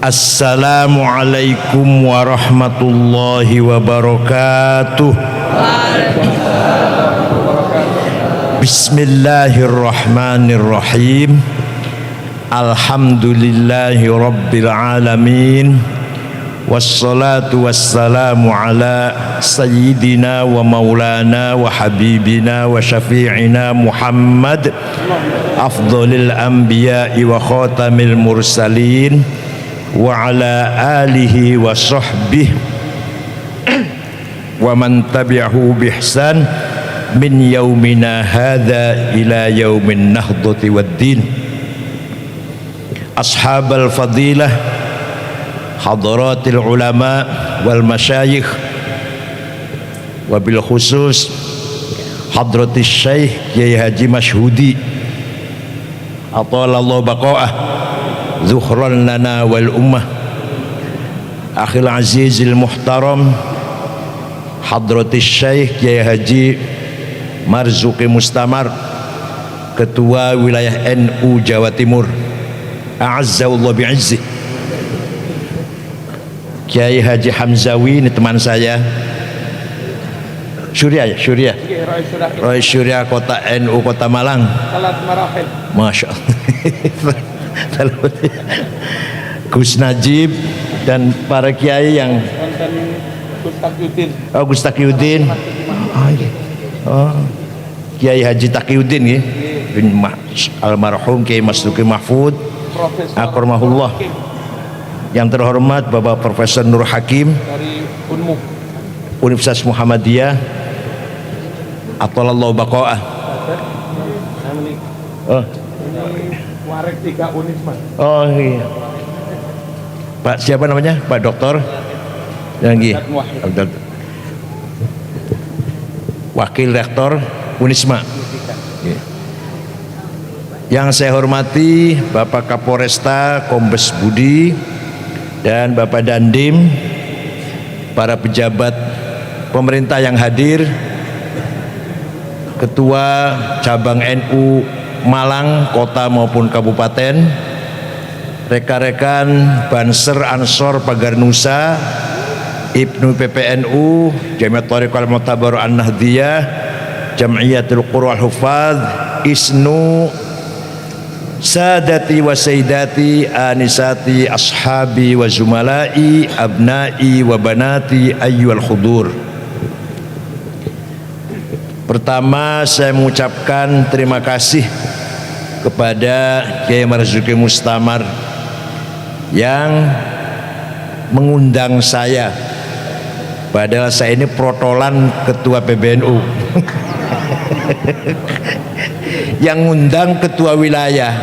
Assalamualaikum warahmatullahi wabarakatuh. Bismillahirrahmanirrahim. Alhamdulillahi rabbil alamin. Wassalatu wassalamu ala sayyidina wa maulana wa habibina wa syafi'ina Muhammad afdhalil anbiya'i wa khatamil mursalin wa ala alihi wa sahbihi wa man tabi'ahu bihsan min yaumina hadha ila yaumin nahdati waddin. Ashabal fadilah, hadaratil ulama wal masyayikh, wabil khusus hadratis syekh Kiai Haji Masyhudi atalallahu baqa'ah zuhran lana wal ummah, akhil azizil muhtaram hadratis syekh Kiai Haji Marzuki Mustamar, ketua wilayah NU Jawa Timur, a'azzallahu bi'izzi. Kiai Haji Hamzawi, ini teman saya, Surya ya, Surya Roy Surya kota NU Kota Malang. Masya Allah. Gus Najib dan para kiai yang Gus Taqiyuddin, Kiai Haji Taqiyuddin ya, almarhum Kiai Masduki Mahfud akramahullah. Yang terhormat Bapak Profesor Nur Hakim dari Universitas Muhammadiyah atalallahu baqa'ah. Oh iya. Pak siapa namanya? Pak Doktor yang Wakil Rektor Unisma. Yang saya hormati Bapak Kapolresta Kombes Budi dan Bapak Dandim, para pejabat pemerintah yang hadir, Ketua Cabang NU Malang Kota maupun Kabupaten, rekan-rekan Banser Ansor Pagar Nusa, Ibnu PPNU, Jamiat Thariqal Mu'tabar An-Nahdiyah, Jam'iyatul Qur'an Hufadz, ISNU, Sadati wa Sayyidati, Anisati, Ashabi wa Zumalai, Abnai wa Banati, ayyuhal khudur. Pertama saya mengucapkan terima kasih kepada Kiai Marzuki Mustamar yang mengundang saya, padahal saya ini protolan ketua PBNU. Yang ngundang ketua wilayah,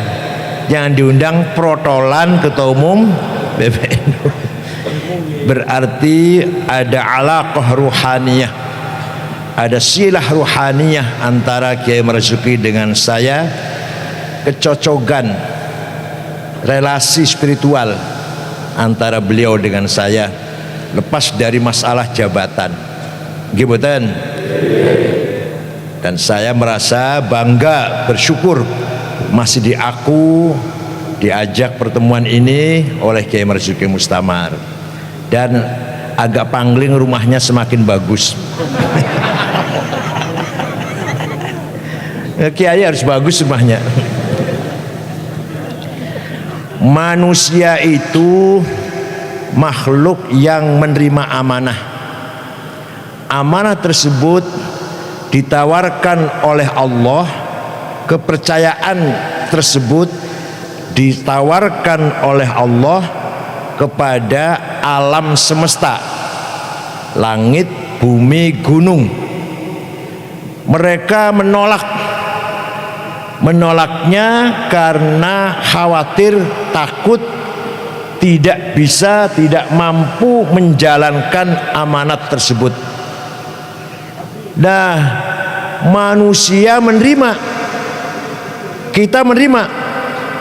yang diundang protolan ketua umum PBNU. Berarti ada alaqah ruhaniyah, ada silah ruhaniyah antara Kiai Marzuki dengan saya, kecocokan relasi spiritual antara beliau dengan saya, lepas dari masalah jabatan. Gibutan. Dan saya merasa bangga, bersyukur masih diajak pertemuan ini oleh Kiai Marzuki Mustamar, dan agak pangling rumahnya semakin bagus. Kiai harus bagus rumahnya. Manusia itu makhluk yang menerima amanah. Amanah tersebut ditawarkan oleh Allah, kepercayaan tersebut ditawarkan oleh Allah kepada alam semesta, langit, bumi, gunung. Mereka menolaknya karena khawatir, takut tidak bisa, tidak mampu menjalankan amanat tersebut. Nah, manusia menerima, kita menerima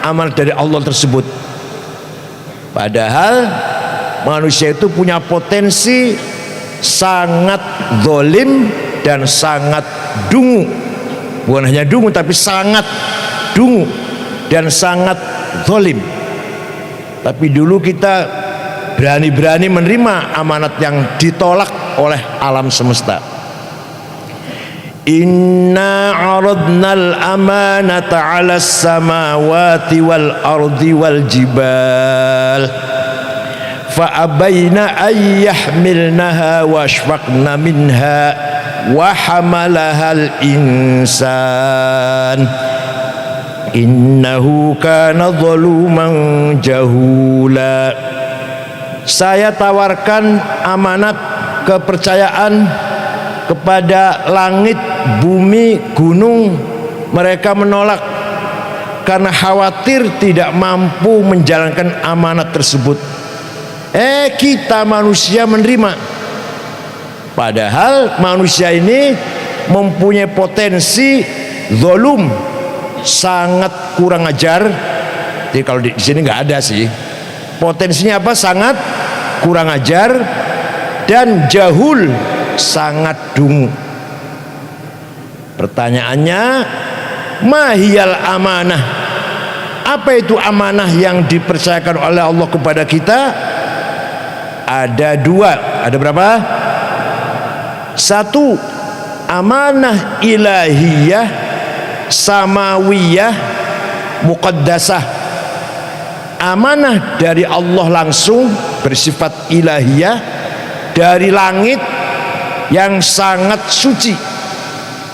amanat dari Allah tersebut. Padahal manusia itu punya potensi sangat zalim dan sangat dungu. Bukan hanya dungu, tapi sangat dungu dan sangat zalim. Tapi dulu kita berani-berani menerima amanat yang ditolak oleh alam semesta. Inna aradnal amanata 'alas samawati wal ardi wal jibal fa abaina ay yahmilnaha wa ashfaqna minha wa hamalahal insan innahu kana zaluman jahula. Saya tawarkan amanat kepercayaan kepada langit, bumi, gunung. Mereka menolak karena khawatir tidak mampu menjalankan amanat tersebut. Kita manusia menerima. Padahal manusia ini mempunyai potensi zalum, sangat kurang ajar. Jadi kalau di sini nggak ada sih. Potensinya apa? Sangat kurang ajar dan jahul, sangat dungu. Pertanyaannya, mahiyal amanah? Apa itu amanah yang dipercayakan oleh Allah kepada kita? Ada dua. Ada berapa? Satu, amanah ilahiyah samawiyah muqaddasah. Amanah dari Allah langsung, bersifat ilahiyah, dari langit yang sangat suci.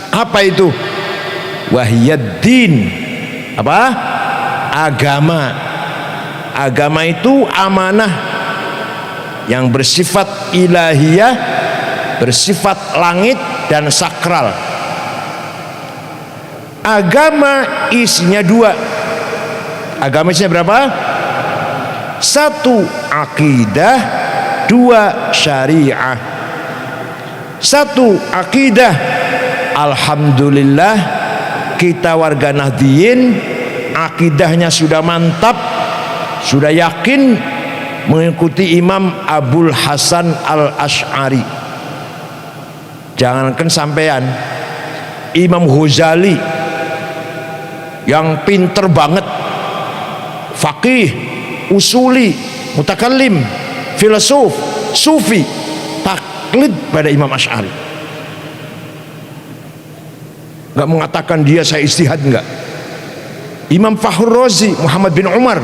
Apa itu? Wahiyaddin. Apa? Agama. Agama itu amanah yang bersifat ilahiyah, bersifat langit dan sakral. Agama isinya dua. Agama isinya berapa? Satu, akidah. Dua, syariah. Satu, akidah. Alhamdulillah kita warga Nahdliyin, akidahnya sudah mantap, sudah yakin mengikuti Imam Abul Hasan Al-Asy'ari. Jangankan sampean, Imam Ghazali yang pinter banget, faqih, usuli, mutakallim, filsuf, sufi, taklid pada Imam Asy'ari. Gak mengatakan dia saya ijtihad, enggak. Imam Fakhrur Razi Muhammad bin Umar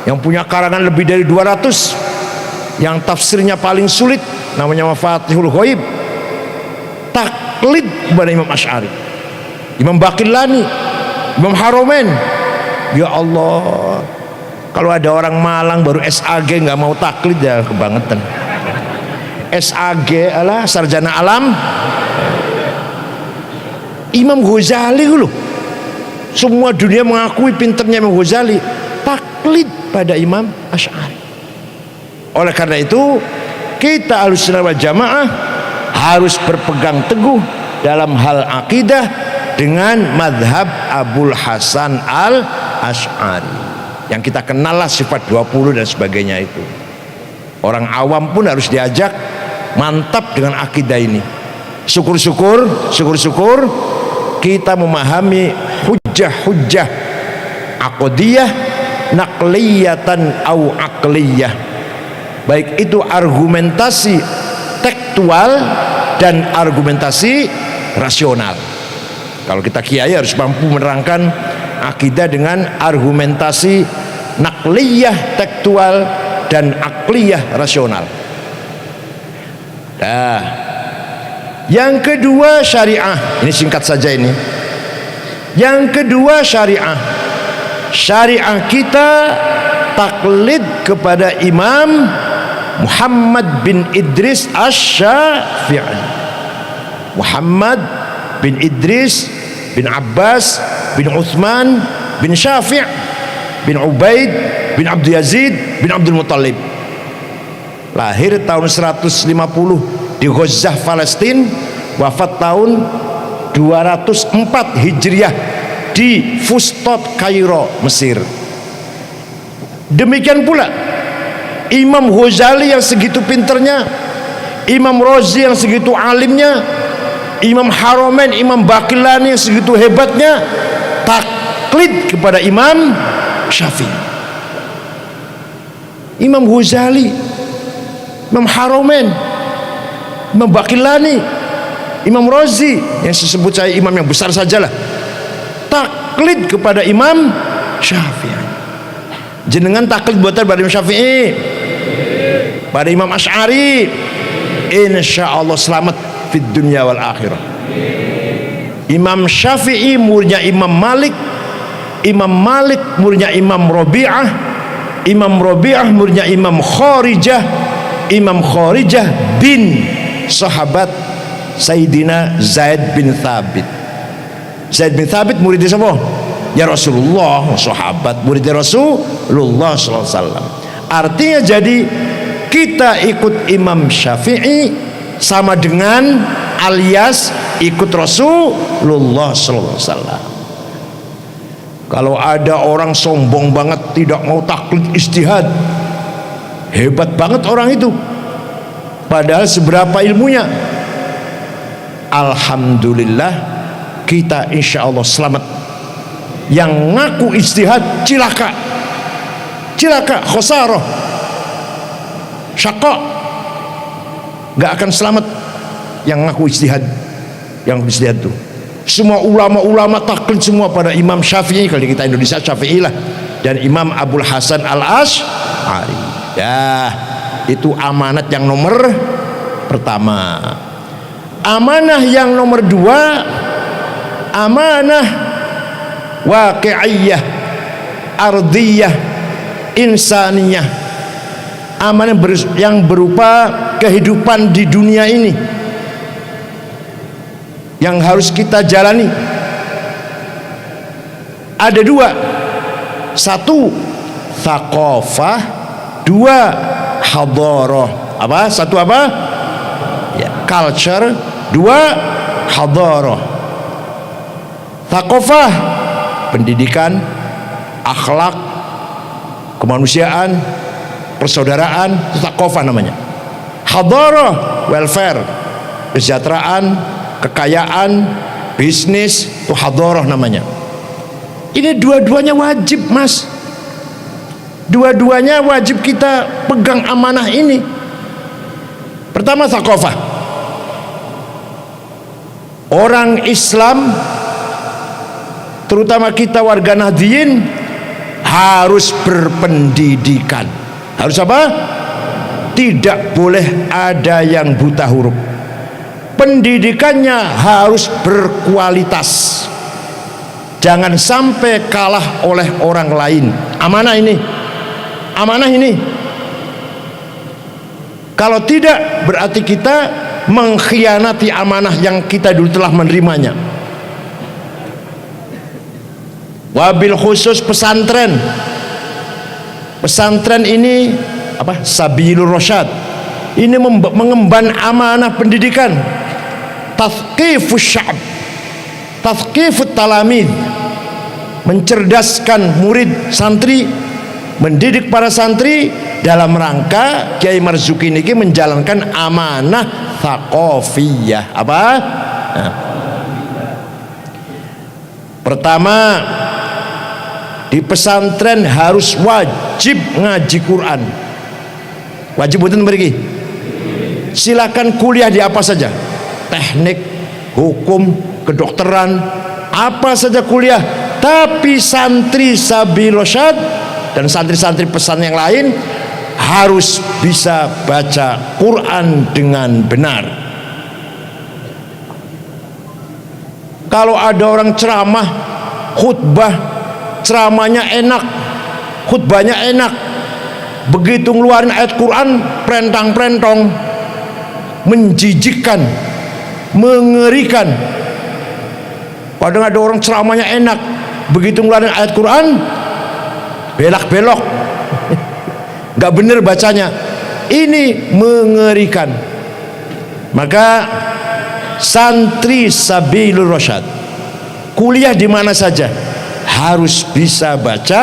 yang punya karangan lebih dari 200, yang tafsirnya paling sulit namanya Mafatihul Ghaib, taklid kepada Imam Asy'ari. Imam Baqillani, Imam Haromen. Ya Allah, kalau ada orang Malang baru SAG nggak mau taklid, ya kebangetan. SAG adalah sarjana alam. Imam Ghazali dulu, semua dunia mengakui pinternya Imam Ghazali, taklid pada Imam Asy'ari. Oleh karena itu, kita Ahlussunnah wal Jamaah harus berpegang teguh dalam hal akidah dengan madhab Abul Hasan Al-Asy'ari, yang kita kenal lah sifat 20 dan sebagainya itu. Orang awam pun harus diajak mantap dengan akidah ini. Syukur-syukur kita memahami hujjah-hujjah aqdiyah naqliyatan au aqliyah, baik itu argumentasi tekstual dan argumentasi rasional. Kalau kita kiai harus mampu menerangkan akidah dengan argumentasi naqliyah tekstual dan aqliyah rasional. Nah, yang kedua syariah. Ini singkat saja ini. Yang kedua syariah. Syariah kita taklid kepada Imam Muhammad bin Idris Asy-Syafi'i. Muhammad bin Idris bin Abbas bin Uthman bin Syafi' bin Ubaid bin Abdul Yazid bin Abdul Muttalib. Lahir tahun 150 di Gaza, Palestina, wafat tahun 204 Hijriah di Fustot, Kairo, Mesir. Demikian pula Imam Ghazali yang segitu pinternya, Imam Razi yang segitu alimnya, Imam Haromen, Imam Baqillani yang segitu hebatnya, taklid kepada Imam Syafi'i. Imam Ghazali, Imam Haramain, Imam Baqillani, Imam Razi, yang disebut saya imam yang besar sajalah, taklid kepada Imam Syafi'i. Jenengan taklid buatan pada Imam Syafi'i, pada Imam Asy'ari, insya Allah selamat fid dunya wal akhirah. Imam Syafi'i muridnya Imam Malik, Imam Malik muridnya Imam Rabi'ah, Imam Rabi'ah muridnya Imam Kharijah, Imam Kharijah bin sahabat Sayyidina Zaid bin Thabit. Zaid bin Thabit muridnya siapa? Ya Rasulullah, sahabat muridnya Rasulullah SAW. Artinya jadi kita ikut Imam Syafi'i sama dengan alias ikut Rasulullah SAW. Kalau ada orang sombong banget tidak mau taklid ijtihad, hebat banget orang itu, padahal seberapa ilmunya. Alhamdulillah kita insya Allah selamat. Yang ngaku ijtihad cilaka, khosarah, syaqa, gak akan selamat. Yang ngaku ijtihad, yang ijtihad tuh semua ulama-ulama taklid semua pada Imam Syafi'i, kalau di kita Indonesia Syafi'i lah, dan Imam Abul Hasan Al-Asy'ari. Ya, itu amanat yang nomor pertama. Amanah yang nomor dua, amanah waqi'iyah, ardiyah, insaniyah. Amanah yang berupa kehidupan di dunia ini yang harus kita jalani. Ada dua, satu thaqafah, dua hadarah. Apa? Satu apa? Ya, culture, dua hadarah. Thaqafah pendidikan, akhlak, kemanusiaan, persaudaraan, itu thaqafah namanya. Hadarah welfare, kesejahteraan, kekayaan, bisnis, itu hadarah namanya. Ini dua-duanya wajib, Mas. Dua-duanya wajib kita pegang amanah ini. Pertama thaqafah. Orang Islam, terutama kita warga Nahdliyin, harus berpendidikan. Harus apa? Tidak boleh ada yang buta huruf. Pendidikannya harus berkualitas, jangan sampai kalah oleh orang lain. Amanah ini, amanah ini. Kalau tidak, berarti kita mengkhianati amanah yang kita dulu telah menerimanya. Wabil khusus pesantren. Pesantren ini apa? Sabilur Rasyad. Ini mengemban amanah pendidikan. Tazkifus sya'b, tazkifut talamid, mencerdaskan murid santri, mendidik para santri dalam rangka Kiai Marzuki niki menjalankan amanah thaqafiyah. Apa? Nah. Pertama, di pesantren harus wajib ngaji Quran. Wajib betul beri. Silakan kuliah di apa saja, teknik, hukum, kedokteran, apa saja kuliah, tapi santri Sabil Rasyad dan santri-santri pesan yang lain harus bisa baca Quran dengan benar. Kalau ada orang ceramah, khutbah, ceramahnya enak, khutbahnya enak, begitu ngeluarin ayat Quran prentang-prentong, menjijikkan, mengerikan. Padahal ada orang ceramahnya enak, begitu ngeluarin ayat Quran belak-belok, nggak bener bacanya. Ini mengerikan. Maka santri Sabilur Rasyad kuliah di mana saja harus bisa baca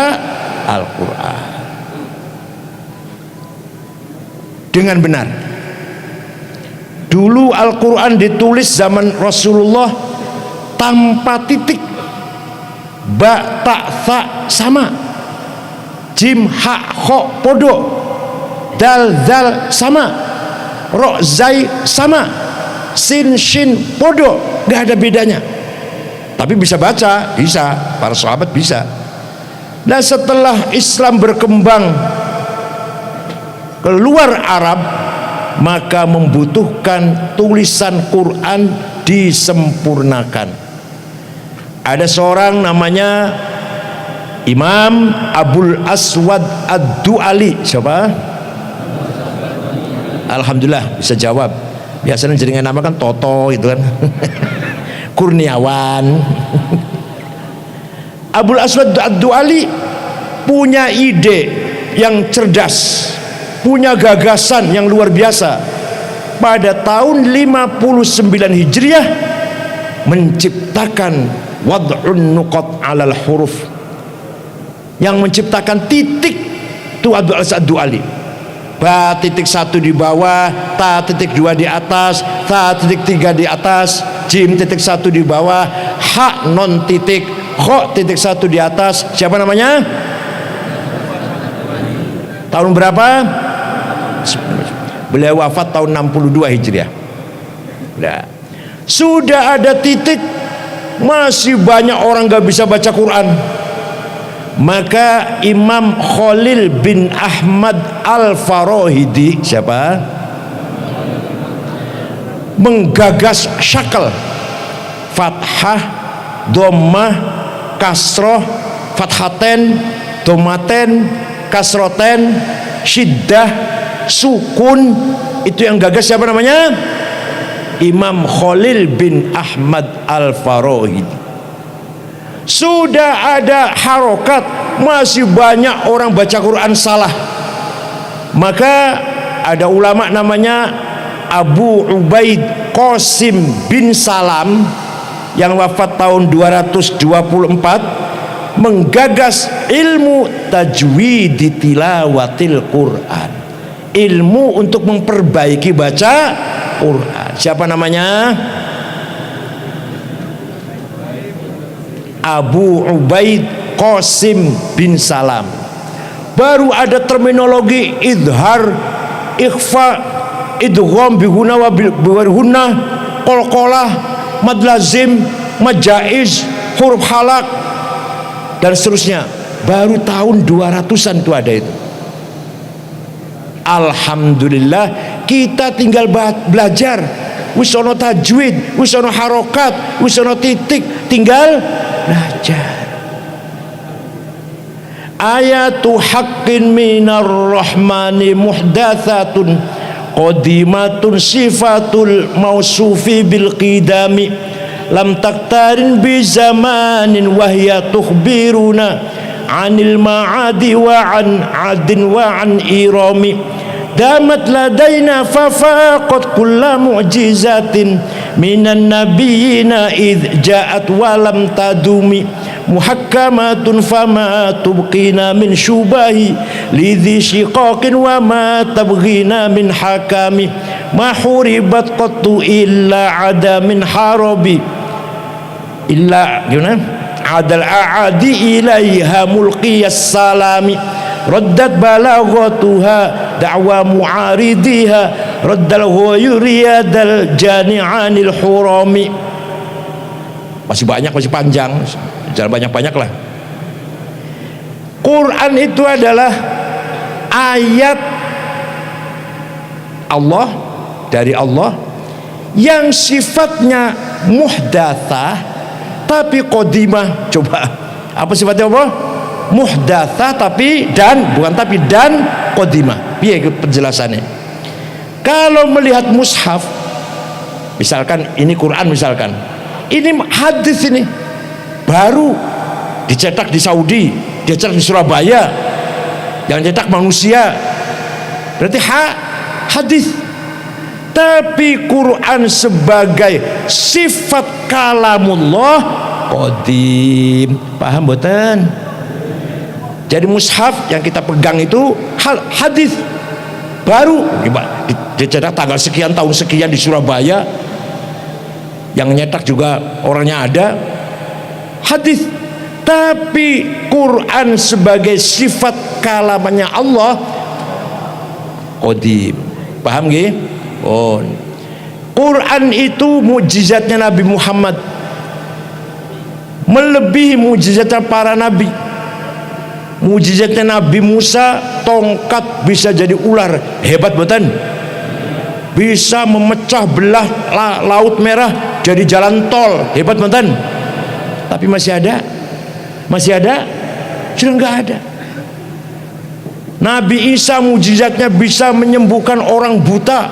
Al-Quran dengan benar. Dulu Al-Quran ditulis zaman Rasulullah tanpa titik, ba, ta, tha sama, jim, ha, kho, podo, dal zal sama, ro zai sama, sin shin podo, gak ada bedanya. Tapi bisa baca, bisa, para sahabat bisa. Nah setelah Islam berkembang keluar Arab, maka membutuhkan tulisan Quran disempurnakan. Ada seorang namanya Imam Abul Aswad Ad-Du'ali. Siapa? Alhamdulillah bisa jawab. Biasanya jaringan nama kan Toto itu kan. Kurniawan. Abul Aswad Ad-Du'ali punya ide yang cerdas, punya gagasan yang luar biasa. Pada tahun 59 Hijriah menciptakan wad'un nuqat 'alal huruf, yang menciptakan titik itu Abul Aswad Ad-Du'ali. Ba titik 1 di bawah, ta titik 2 di atas, ta titik 3 di atas, jim titik 1 di bawah, ha non titik, kho titik 1 di atas. Siapa namanya? Tahun berapa? Beliau wafat tahun 62 Hijriah. Nah, sudah ada titik, masih banyak orang gak bisa baca Quran. Maka Imam Khalil bin Ahmad Al-Farahidi, siapa? Menggagas syakal, fathah, dhammah, kasroh, fathaten, dhammaten, kasroten, syiddah, sukun. Itu yang gagas siapa namanya? Imam Khalil bin Ahmad Al-Farahidi. Sudah ada harokat, masih banyak orang baca Quran salah. Maka ada ulama namanya Abu Ubaid Qasim bin Salam yang wafat tahun 224, menggagas ilmu tajwid tilawatil Quran, ilmu untuk memperbaiki baca Quran. Siapa namanya? Abu Ubaid Qasim bin Salam. Baru ada terminologi idhar, ikhfa, idgham bihuna wa biwarhuna, qalqalah, mad lazim, majaiz, huruf halak dan seterusnya. Baru tahun 200-an itu ada itu. Alhamdulillah kita tinggal belajar. Wis ono tajwid, wis ono harokat, wis ono titik, tinggal belajar. Ayatu haqqin minar rahmani muhdatsatun qadimatun sifatul mausufi bil qidami lam taktarin bi zamanin wa hiya tukhbiruna anil ma'adi wa an adin wa an irami damat ladaina fafaqat kulla mu'jizatin minan nabiyina idh ja'at walam tadumi muhakkamatun fama tubqina min syubahi lidhi shiqaqin wa ma tabghina min hakami ma huribat qattu illa ada min harabi illa gimana adal a'adi ilaiha mulqiyas salami raddat balaghatuha da'wa mu'aridiha raddal ghayuriyadal jani'anil hurami. Masih banyak, masih panjang, jangan banyak-banyak lah. Quran itu adalah ayat Allah, dari Allah, yang sifatnya muhdatsah tapi qadimah. Coba apa sifatnya apa? Muhdatsah tapi dan, bukan tapi, dan qadimah. Piye penjelasannya? Kalau melihat mushaf, misalkan ini Quran, misalkan ini hadis, ini baru dicetak di Saudi, dicetak di Surabaya, yang cetak manusia, berarti hadis. Tapi Quran sebagai sifat kalamullah qadim. Paham boten? Jadi mushaf yang kita pegang itu hadis baru dicetak tanggal sekian tahun sekian di Surabaya, yang nyetak juga orangnya ada, hadis. Tapi Quran sebagai sifat kalamannya Allah qadim. Paham nggih? Oh. Quran itu mukjizatnya Nabi Muhammad melebihi mukjizatnya para nabi. Mukjizatnya Nabi Musa, tongkat bisa jadi ular, hebat betul. Bisa memecah belah laut merah jadi jalan tol, hebat betul. Tapi masih ada, sudah nggak ada. Nabi Isa mukjizatnya bisa menyembuhkan orang buta,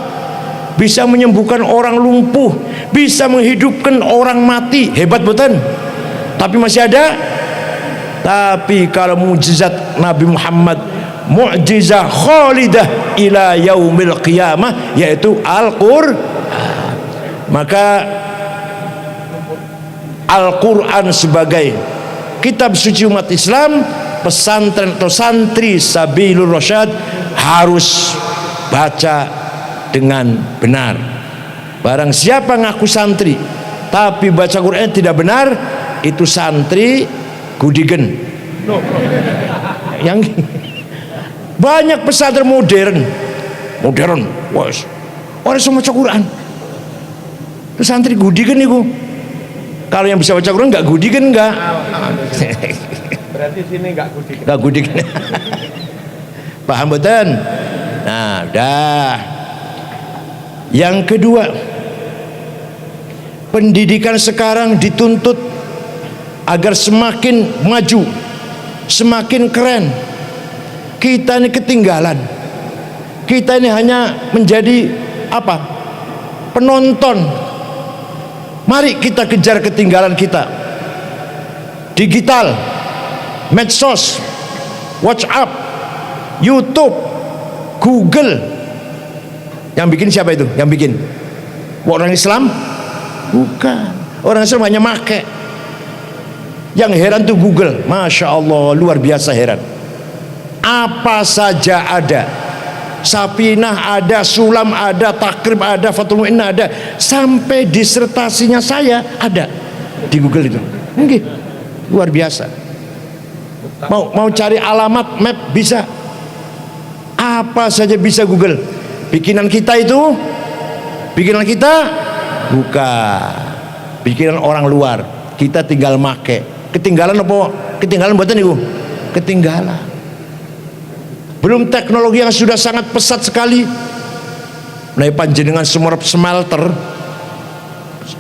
bisa menyembuhkan orang lumpuh, bisa menghidupkan orang mati, hebat betul. Tapi masih ada. Tapi kalau mukjizat Nabi Muhammad, mukjizah khalidah ila yaumil qiyamah, yaitu Al-Qur'an. Maka Al-Quran sebagai kitab suci umat Islam, pesantren atau santri Sabilur Rasyad harus baca dengan benar. Barang siapa ngaku santri tapi baca Quran tidak benar, itu santri gudigen. Yang banyak pesantren modern, wes orang semua baca Quran, itu santri gudigen itu. Kalau yang bisa baca Quran nggak gudigen nggak? Berarti sini nggak gudigen. Nggak gudigen. Paham betul? Nah, dah. Yang kedua, pendidikan sekarang dituntut agar semakin maju, semakin keren. Kita ini ketinggalan. Kita ini hanya menjadi apa? Penonton. Mari kita kejar ketinggalan kita. Digital, medsos, WhatsApp, YouTube, Google. Yang bikin siapa itu? Yang bikin orang Islam? Bukan. Orang Islam hanya make. Yang heran tuh Google. Masya Allah, luar biasa heran. Apa saja ada. Sapinah ada, Sulam ada, Takrib ada, Fathul Mu'in ada, sampai disertasinya saya ada di Google itu. Mungkin luar biasa. Mau cari alamat map bisa. Apa saja bisa Google. Bikinan kita itu, bikinan kita bukan. Bikinan orang luar. Kita tinggal make. Ketinggalan apa? Ketinggalan buatan itu? Ketinggalan. Belum teknologi yang sudah sangat pesat sekali. Nah, panjenengan smelter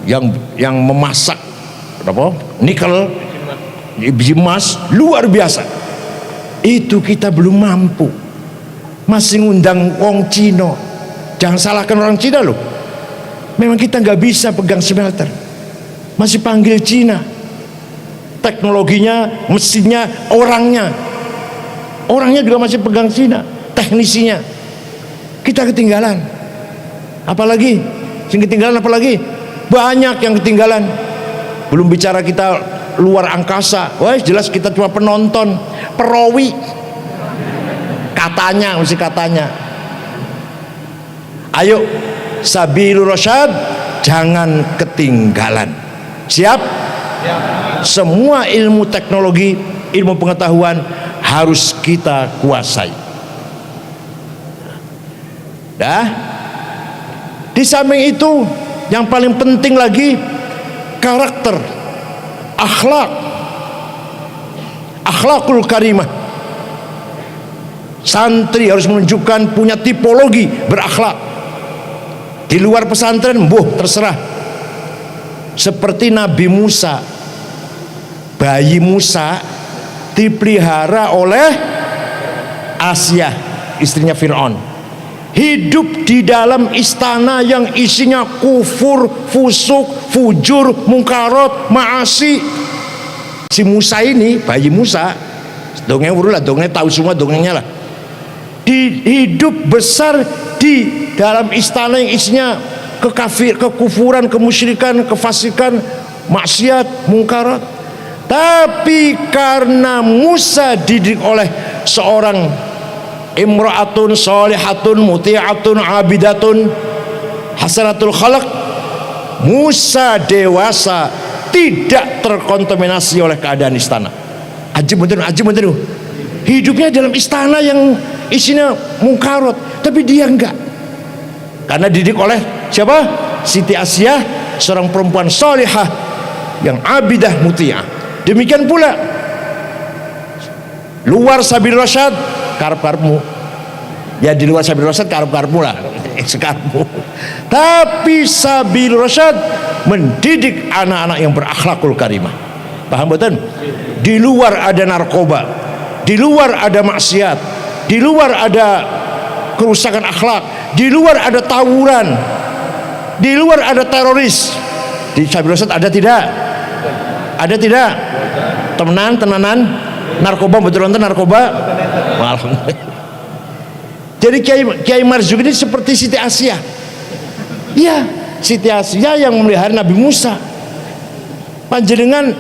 yang memasak apa? Nikel, biji emas luar biasa. Itu kita belum mampu. Masih ngundang wong Cina. Jangan salahkan orang Cina loh. Memang kita nggak bisa pegang smelter. Masih panggil Cina. Teknologinya, mesinnya, orangnya juga masih pegang Cina, teknisinya. Kita ketinggalan. Apalagi yang ketinggalan, apalagi banyak yang ketinggalan. Belum bicara kita luar angkasa. Wah, jelas kita cuma penonton, perawi. Katanya, mesti katanya. Ayo, Sabilur Rasyad, jangan ketinggalan. Siap? Semua ilmu teknologi, ilmu pengetahuan harus kita kuasai. Dah. Di samping itu, yang paling penting lagi karakter, akhlakul karimah. Santri harus menunjukkan punya tipologi berakhlak. Di luar pesantren, terserah. Seperti Nabi Musa, bayi Musa dipelihara oleh Asia, istrinya Fir'aun. Hidup di dalam istana yang isinya kufur, fusuk, fujur, mungkarot, maasi. Si Musa ini, bayi Musa, dongeng urulah, dongeng tahu semua dongengnya lah. Hidup besar di dalam istana yang isinya kekufuran, kemusyrikan, kefasikan, maksiat, mungkarat. Tapi karena Musa dididik oleh seorang imra'atun shalihatun muti'atun abidatun hasanatul khalaq, Musa dewasa, tidak terkontaminasi oleh keadaan istana. Ajib betul. hidupnya dalam istana yang isinya mungkarot, tapi dia enggak, karena didik oleh siapa? Siti Asiyah, seorang perempuan salihah yang abidah muti'ah. Demikian pula luar sabil rasyad karep-karepmu, ya di luar sabil rasyad karep-karepmu lah sekarepmu, tapi sabil rasyad mendidik anak-anak yang berakhlakul karimah. Paham betul? Di luar ada narkoba, di luar ada maksiat, di luar ada kerusakan akhlak, di luar ada tawuran, di luar ada teroris. Di sabil rasyad ada tidak? Ada tidak? Tenanan narkoba, betul nonton narkoba. Alhamdulillah. Jadi Kiai Marzuki ini seperti Siti Asiyah. Iya, Siti Asiyah yang memelihara Nabi Musa. Panjenengan,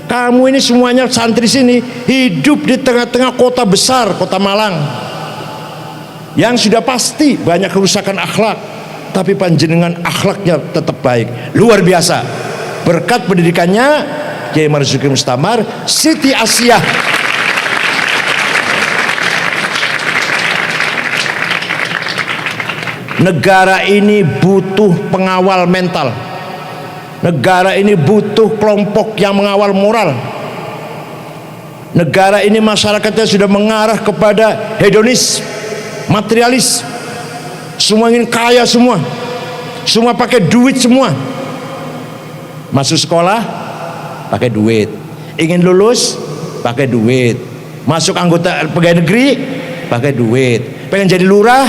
kamu ini semuanya santri sini hidup di tengah-tengah kota besar, kota Malang, yang sudah pasti banyak kerusakan akhlak, tapi panjenengan akhlaknya tetap baik, luar biasa. Berkat pendidikannya Kiai Marzuki Mustamar, Siti Asiyah negara ini butuh pengawal mental. Negara ini butuh kelompok yang mengawal moral. Negara ini masyarakatnya sudah mengarah kepada hedonis, materialis. Semua ingin kaya semua. Semua pakai duit semua. Masuk sekolah pakai duit. Ingin lulus pakai duit. Masuk anggota pegawai negeri pakai duit. Pengen jadi lurah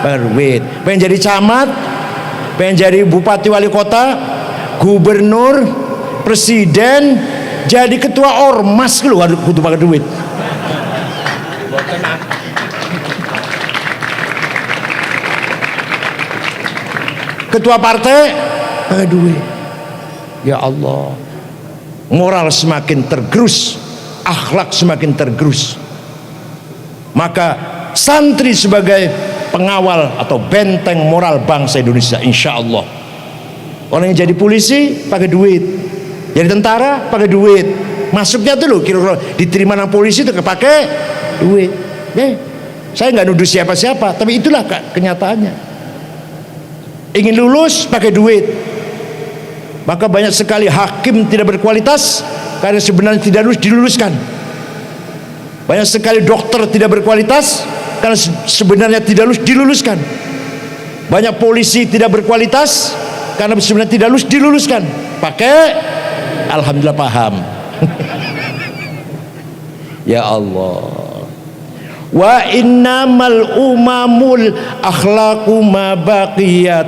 pakai duit. Pengen jadi camat, pengen jadi bupati, wali kota, gubernur, presiden, jadi ketua ormas lu kudu pakai duit. Ketua partai pakai duit. Ya Allah, moral semakin tergerus, akhlak semakin tergerus. Maka santri sebagai pengawal atau benteng moral bangsa Indonesia, insya Allah. Orang yang jadi polisi pakai duit, jadi tentara pakai duit, masuknya tuh loh kira-kira diterima nang polisi tuh pakai duit. Saya nggak nuduh siapa-siapa, tapi itulah kenyataannya. Ingin lulus pakai duit, maka banyak sekali hakim tidak berkualitas karena sebenarnya tidak diluluskan. Banyak sekali dokter tidak berkualitas karena sebenarnya tidak diluluskan. Banyak polisi tidak berkualitas karena sebenarnya tidak diluluskan. Pakai alhamdulillah paham. Ya Allah. Wa innamal umamul akhlaqu ma baqiyat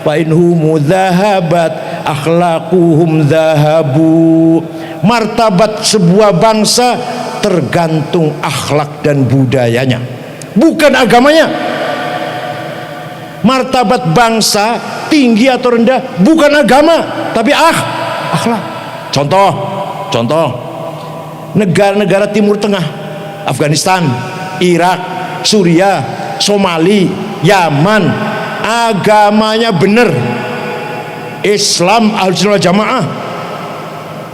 fa inhum dhahabat akhlaquhum dhahabu. Martabat sebuah bangsa tergantung akhlak dan budayanya, bukan agamanya. Martabat bangsa tinggi atau rendah bukan agama, tapi akhlak. Contoh negara-negara Timur Tengah, Afghanistan, Irak, Suriah, Somali, Yaman, agamanya benar, Islam Ahlussunnah Jamaah,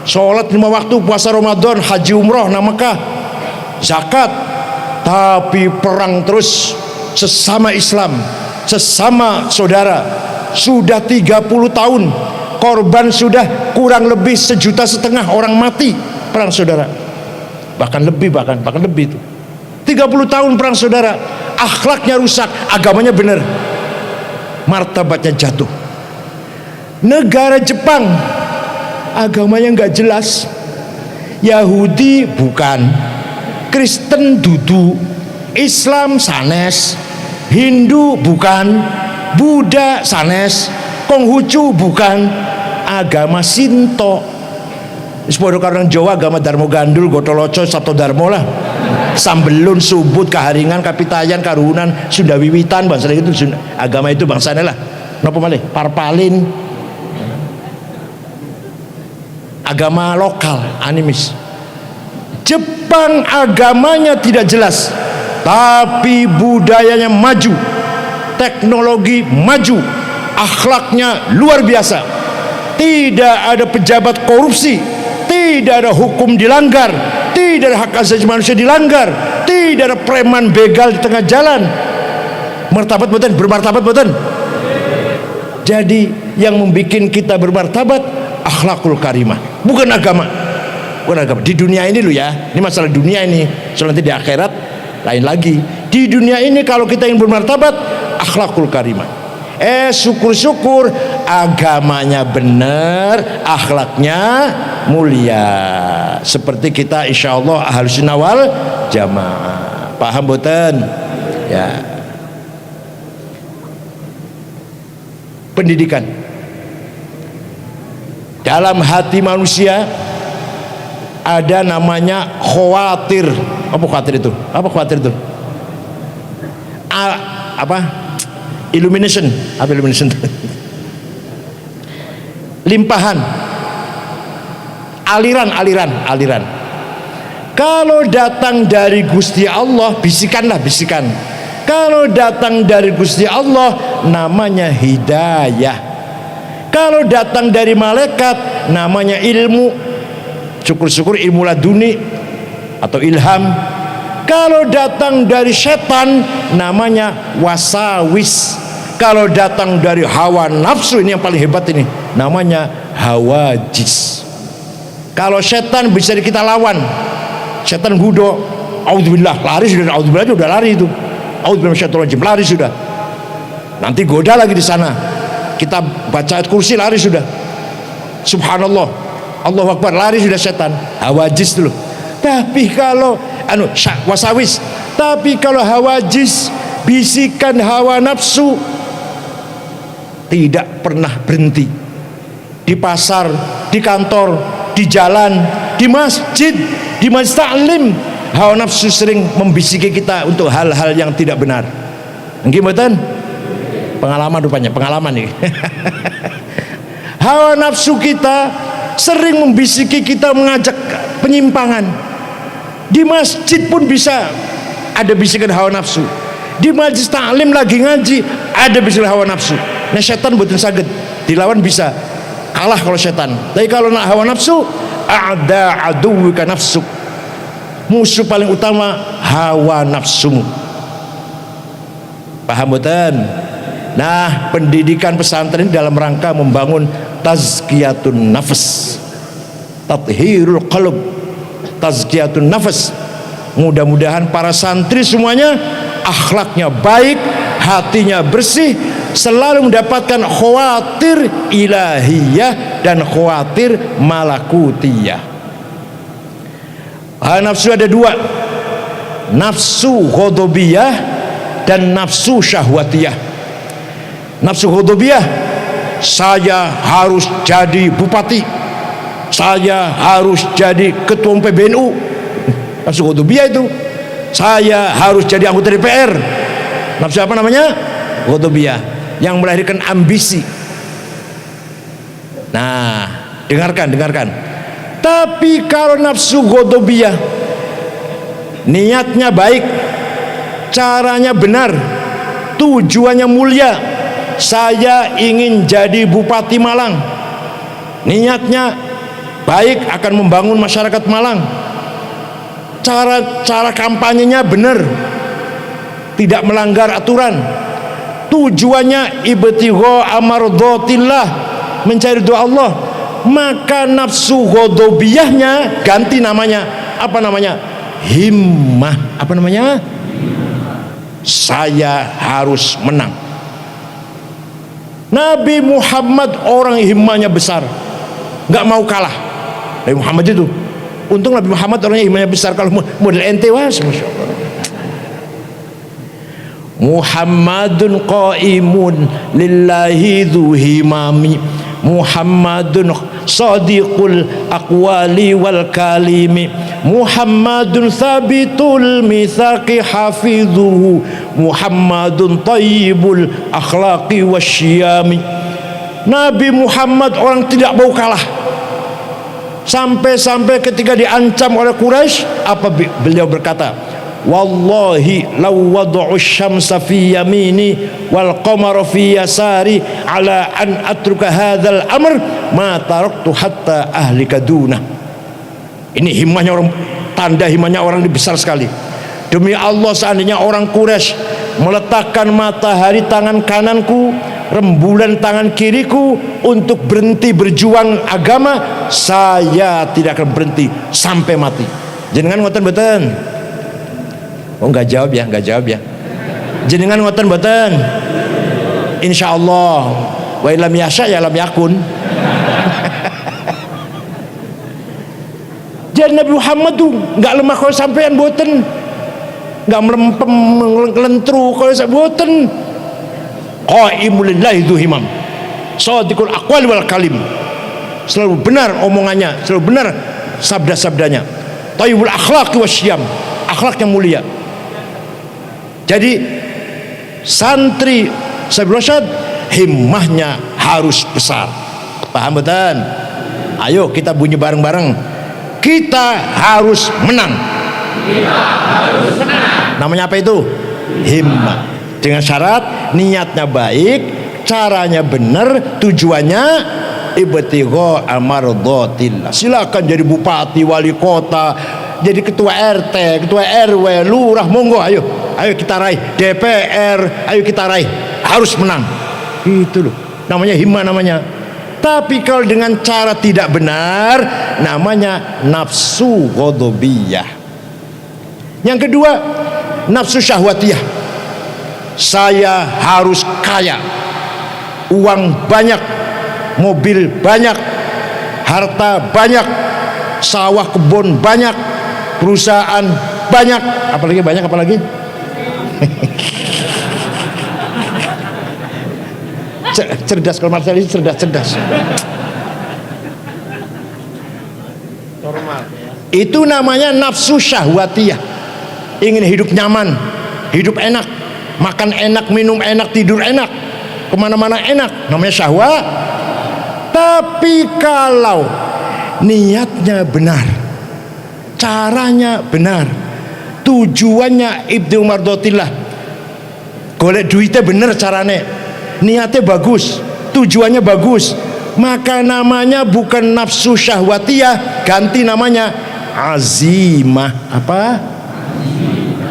sholat 5 waktu, puasa Ramadan, haji umroh nang Mekah, zakat, tapi perang terus sesama Islam, sesama saudara. Sudah 30 tahun, korban sudah kurang lebih 1,5 juta orang mati perang saudara, bahkan lebih itu. 30 tahun perang saudara, akhlaknya rusak, agamanya benar, martabatnya jatuh. Negara Jepang, agamanya nggak jelas, Yahudi bukan, Kristen dudu, Islam sanes, Hindu bukan, Buddha sanes, Konghucu bukan, agama Sinto. Sepuluh orang Jawa agama Darmo Gandul, Gotoloco, Sabto Darmo lah, Sambelun, Subut, Kaharingan, Kapitayan, Karunan, Sunda Wiwitan, bangsa itu agama itu bangsanya lah. Napa malih? Parpalin, agama lokal, animis. Jepang agamanya tidak jelas, tapi budayanya maju, teknologi maju, akhlaknya luar biasa. Tidak ada pejabat korupsi, tidak ada hukum dilanggar, tidak ada hak asasi manusia dilanggar, tidak ada preman begal di tengah jalan. Martabat boten, bermartabat boten. Jadi yang membuat kita bermartabat akhlakul karimah, bukan agama. Bukan agama. Di dunia ini loh ya, ini masalah dunia ini. Soalnya nanti di akhirat lain lagi. Di dunia ini kalau kita ingin bermartabat akhlakul karimah, syukur-syukur agamanya benar, akhlaknya mulia. Seperti kita insyaallah ahlus sunnah wal jamaah. Paham boten? Ya. Pendidikan dalam hati manusia ada namanya khawatir. Apa khawatir itu? Apa khawatir itu? Apa? Illumination. Apa illumination? Limpahan. Aliran. Kalau datang dari Gusti Allah, bisikanlah bisikan. Kalau datang dari Gusti Allah namanya hidayah. Kalau datang dari malaikat namanya ilmu. Syukur-syukur ilmu laduni atau ilham. Kalau datang dari setan namanya wasawis. Kalau datang dari hawa nafsu, ini yang paling hebat ini, namanya hawajis. Kalau setan bisa kita lawan, setan gudo, auzubillah, lari sudah, auzubillah sudah lari itu. Auzubillahi minasyaitonirrajim, lari sudah. Nanti goda lagi di sana. Kita baca ayat kursi, lari sudah. Subhanallah, Allahu Akbar, lari sudah setan. Hawajis dulu. Tapi kalau wasawis, tapi kalau hawajis, bisikan hawa nafsu, tidak pernah berhenti. Di pasar, di kantor, di jalan, di masjid, di majlis taklim, hawa nafsu sering membisiki kita untuk hal-hal yang tidak benar. Gimana? Pengalaman rupanya, pengalaman nih. Hawa nafsu kita sering membisiki kita, mengajak penyimpangan. Di masjid pun bisa ada bisikan hawa nafsu. Di majlis taklim lagi ngaji ada bisikan hawa nafsu. Nah setan betul saged dilawan, bisa kalah kalau setan. Tapi kalau nak hawa nafsu, a'da aduwika nafsuk, musuh paling utama hawa nafsumu. Paham betul? Nah, pendidikan pesantren ini dalam rangka membangun tazkiyatun nafs, tathhirul qalb, tazkiyatun nafs. Mudah-mudahan para santri semuanya akhlaknya baik, hatinya bersih, selalu mendapatkan khawatir ilahiyah dan khawatir malakutiyah. Nafsu ada dua, nafsu ghadabiyah dan nafsu syahwatiyah. Nafsu ghadabiyah, saya harus jadi bupati, saya harus jadi ketua PBNU. Nafsu ghadabiyah itu, saya harus jadi anggota DPR. Nafsu apa namanya? Ghadabiyah, yang melahirkan ambisi. Nah, dengarkan. Tapi kalau nafsu ghadabiyah, niatnya baik, caranya benar, tujuannya mulia. Saya ingin jadi bupati Malang, niatnya baik, akan membangun masyarakat Malang. Cara kampanyenya benar, tidak melanggar aturan. Tujuannya ibtigha amardhatillah, mencari doa Allah. Maka nafsu ghadabiyahnya ganti namanya. Apa namanya? Himmah. Apa namanya? Saya harus menang. Nabi Muhammad orang himmahnya besar, nggak mau kalah. Nabi Muhammad itu, untung Nabi Muhammad orangnya himmahnya besar. Kalau model ente was, masya Allah. Muhammadun qaimun lillahi dhu himami, Muhammadun sadiqul aqwali wal kalimi, Muhammadun sabitul mitsaqi hafidhuhu, Muhammadun tayyibul akhlaqi wasyiyami. Nabi Muhammad orang tidak mau kalah. Sampai-sampai ketika diancam oleh Quraisy, apa beliau berkata? Wallahi law wad'u syamsa fi yamini wal qamara fi yasari ala an atruka hadzal amr ma taraktu hatta ahlika duna. Ini himmahnya orang tanda himanya orang ini besar sekali. Demi Allah, seandainya orang Quraisy meletakkan matahari tangan kananku, rembulan tangan kiriku untuk berhenti berjuang agama, saya tidak akan berhenti sampai mati. Jenengan ngoten mboten? Oh, nggak jawab ya. Jenengan ngoten mboten? Insyaallah. Wa illam yasha ya lam yakun. Jadi Nabi Muhammad tuh nggak lemah kalau sampean boten, nggak melempem melentru kalau saya boten. Qaimul lillahi dzu himam, shadiqul aqwali wal kalim, selalu benar omongannya, selalu benar sabda-sabdanya, thayyibul akhlaqi wasyam, akhlak yang mulia. Jadi santri Sabil Rasyad himmahnya harus besar. Paham betul? Ayo kita bunyi bareng-bareng. Kita harus menang. Namanya apa itu? Himmah. Dengan syarat niatnya baik, caranya benar, tujuannya ibtigha amardhatillah. Silakan jadi bupati, wali kota, jadi ketua RT, ketua RW, lurah, monggo, ayo kita raih. DPR, ayo kita raih. Harus menang. Itu loh. Namanya himmah namanya. Tapi kalau dengan cara tidak benar, namanya nafsu ghadabiyah. Yang kedua, nafsu syahwatiyah. Saya harus kaya, uang banyak, mobil banyak, harta banyak, sawah kebun banyak, perusahaan banyak, apalagi banyak apalagi? Cerdas, kalau Marcel ini cerdas. Normal. Itu namanya nafsu syahwatiyah. Ingin hidup nyaman, hidup enak, makan enak, minum enak, tidur enak, kemana-mana enak, namanya syahwat. Tapi kalau niatnya benar, caranya benar, tujuannya ibtigha mardhatillah, golek duitnya bener carane, niatnya bagus, tujuannya bagus, maka namanya bukan nafsu syahwatiyah, ganti namanya azimah. Apa?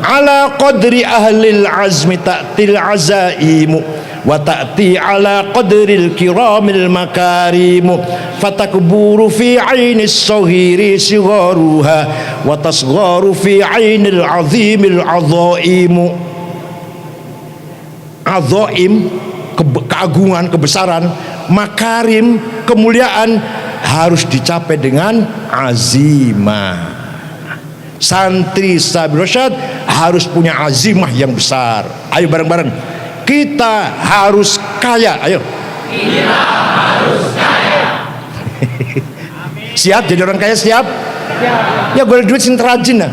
Ala qadri ahlil azmi ta'til azaimu wa ta'ti ala qadril kiramil makarimu fatakburu fi ainis saghiri sigharuha wa tasgharu fi ainil azimil azaimu. Azaim, keagungan, kebesaran, makarim, kemuliaan harus dicapai dengan azimah. Santri Sabil Rasyad harus punya azimah yang besar. Ayo bareng-bareng, kita harus kaya. Ayo, kita harus kaya. Siap jadi orang kaya? Siap? Ya boleh duit sing terajin lah.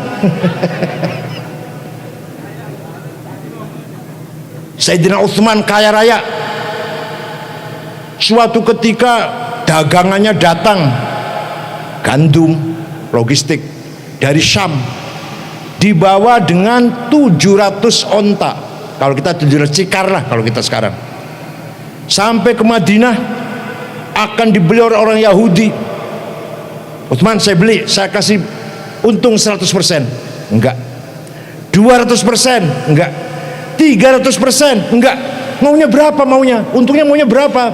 Sayyidina Utsman kaya raya. Suatu ketika dagangannya datang, gandum, logistik dari Syam, dibawa dengan 700 onta. Kalau kita 700 cikar lah kalau kita sekarang. Sampai ke Madinah, akan dibeli oleh orang Yahudi. Utsman, saya beli, saya kasih untung 100%. Enggak. 200%? Enggak. 300%? Enggak. Maunya berapa maunya? Untungnya maunya berapa?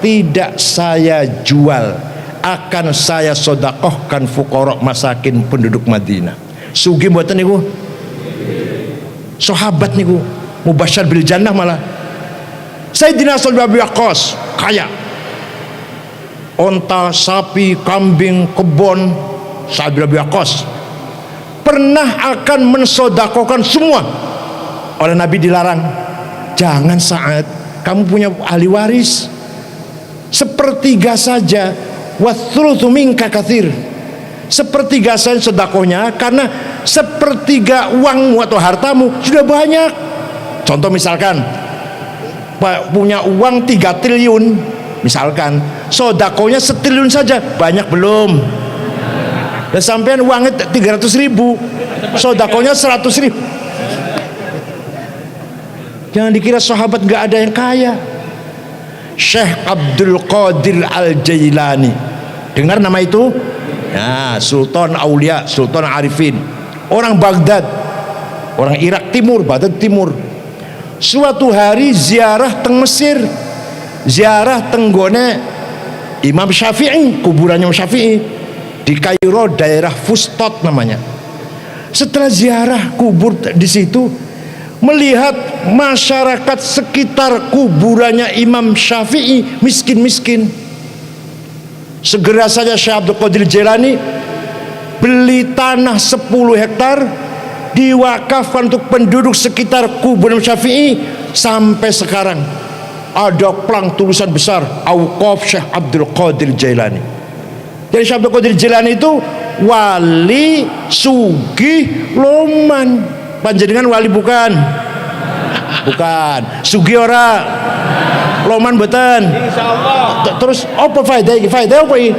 Tidak saya jual, akan saya sodakohkan fuqara masakin penduduk Madinah. Sugih mboten niku? Sahabat niku mubasysyar bil jannah malah. Sayyidina Sa'd bin Abi Waqqas kaya. Onta, sapi, kambing, kebon. Sa'd bin Abi Waqqas pernah akan mensodakohkan semua. Oleh Nabi dilarang. Jangan Sa'ad, kamu punya ahli waris, sepertiga saja. Wathulutsu minka katsir, sepertiga saja sedekahnya, karena sepertiga uangmu atau hartamu sudah banyak. Contoh misalkan punya uang 3 triliun misalkan, sedekahnya 1 triliun saja, banyak belum? Dan sampean uangnya 300.000, sedekahnya 100.000. Jangan dikira sahabat gak ada yang kaya. Syekh Abdul Qadir Al-Jailani, dengar nama itu? Nah, Sultan Aulia, Sultan Arifin, orang Baghdad, orang Irak Timur, Baghdad Timur. Suatu hari ziarah teng Mesir, ziarah tenggone Imam Syafi'i, kuburannya Imam Syafi'i di Kairo, daerah Fustot namanya. Setelah ziarah kubur di situ, melihat masyarakat sekitar kuburannya Imam Syafi'i miskin-miskin. Segera saja Syekh Abdul Qadir Jailani beli tanah 10 hektar, diwakafkan untuk penduduk sekitar kuburan Syafi'i. Sampai sekarang ada plang tulisan besar Auqaf Syekh Abdul Qadir Jailani. Jadi Syekh Abdul Qadir Jailani itu wali sugih loman. Panjenengan wali bukan? Bukan. Sugih ora? Loman mboten? Insyaallah. Terus apa faedah iki? Faedah apa iki?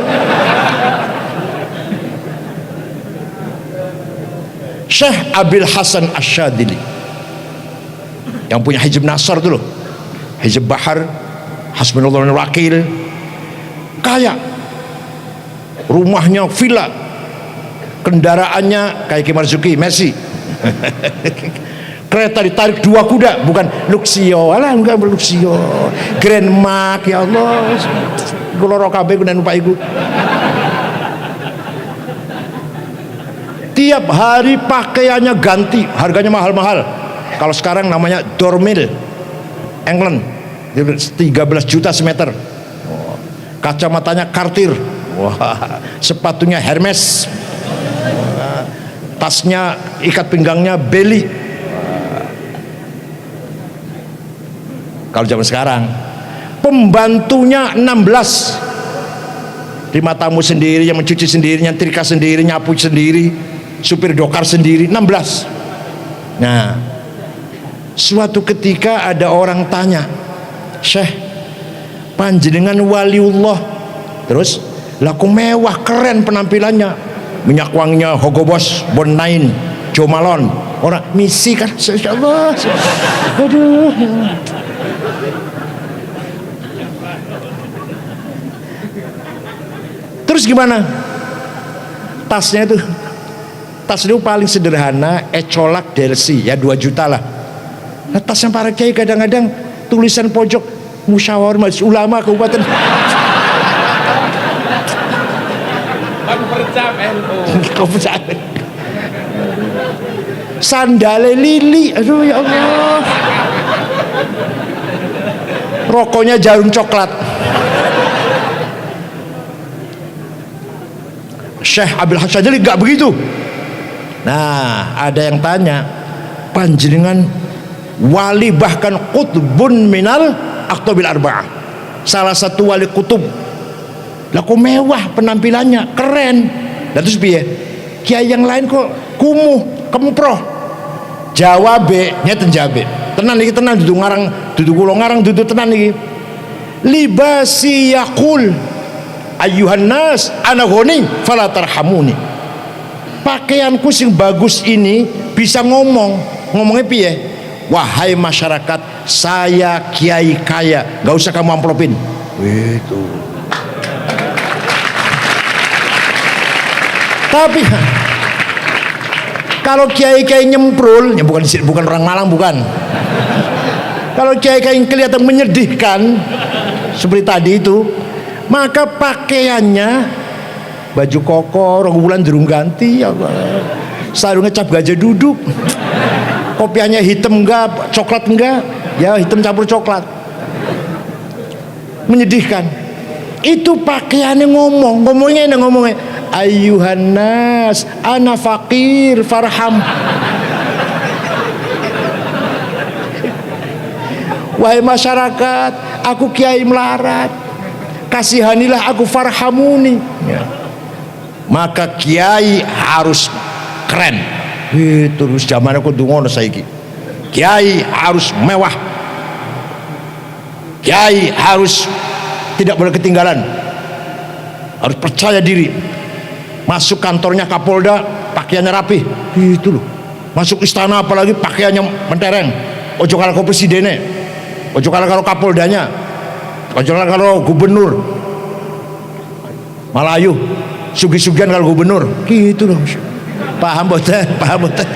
Syekh Abil Hasan Asyadili yang punya Hizb Nasr itu loh, Hizb Bahar, Hasbunallah wa ni'mal wakil, kaya, rumahnya villa, kendaraannya kayak Ki Marzuki, Messi. Kereta ditarik 2 kuda, bukan Luxio, alah bukan Luxio, Grand Mark, ya Allah, kula ro kabeh kuwi numpak iku. Tiap hari pakaiannya ganti, harganya mahal-mahal. Kalau sekarang namanya Dormil, England, 13 juta semeter. Kacamatanya Cartier, wah, sepatunya Hermes, tasnya ikat pinggangnya Belly. Kalau zaman sekarang, pembantunya 16, terima tamu sendiri, yang mencuci sendiri, nyetrika sendiri, nyapu sendiri, supir dokar sendiri, 16. Nah, suatu ketika ada orang tanya, Syekh, panjenengan waliullah, terus laku mewah, keren penampilannya, minyak wanginya Hugo Boss, Bon 9, Jo Malone, orang misi kan, insyaallah. Aduh. Terus gimana? Tas itu paling sederhana, ecolak Delsi, ya 2 juta lah. Nah, tasnya para kiai kadang-kadang tulisan pojok musyawarah majelis ulama kabupaten. Sandale Lili, aduh ya Allah. Rokoknya jarum coklat. Syekh Abil Hasan jadi gak begitu. Nah, ada yang tanya, panjenengan wali bahkan qutbun minal aqtabil arba'ah, salah satu wali kutub, lah kok mewah penampilannya, keren. Dan terus piye? Kiai yang lain kok kumuh, kemproh. Jawabe nyeten jabe. Tenan iki, tenan dudu ngarang, dudu kula ngarang, dudu tenan iki. Libasi yaqul ayyuhan nas ana ghani fala tarhamuni. Pakaianku sing bagus ini bisa ngomongnya piye? Wahai masyarakat, saya kiai kaya, gak usah kamu amplopin. Itu. Tapi kalau kiai-kiai nyemprul, ya bukan orang Malang, bukan. Kalau kiai-kiai kelihatan menyedihkan seperti tadi itu, maka pakaiannya baju koko, rong bulan durung ganti, ya Allah. Sarungnya cap gajah duduk, kopiannya hitam enggak, coklat enggak, ya hitam campur coklat, menyedihkan. Itu pakaiannya ngomongnya ayyuhan nas ana fakir farham. Wahai masyarakat, aku kiai melarat, kasihanilah aku, farhamuni. Ya. Maka kiai harus keren. Terus zaman aku dungono saiki. Kiai harus mewah. Kiai harus tidak boleh ketinggalan. Harus percaya diri. Masuk kantornya Kapolda pakaiannya rapi. Itu loh. Masuk istana apalagi pakaiannya mentereng. Ojo kalah karo presidennya. Ojo kalah karo Kapoldanya. Ojo kalah karo gubernur Malayu. sugi-sugian kalau gubernur gitu loh. Paham boten? Paham boten?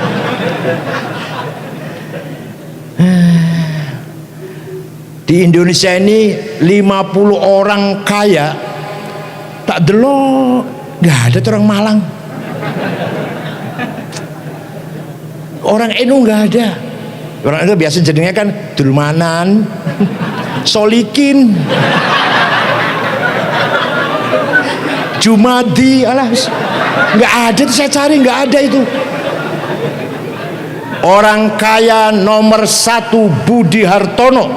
Di Indonesia ini 50 orang kaya tak delok nggak ada orang Malang, orang NU nggak ada. Orang itu biasa jadinya kan Dulmanan, Solikin, Jumadi, alah nggak ada tuh, saya cari nggak ada itu. Orang kaya nomor 1 Budi Hartono,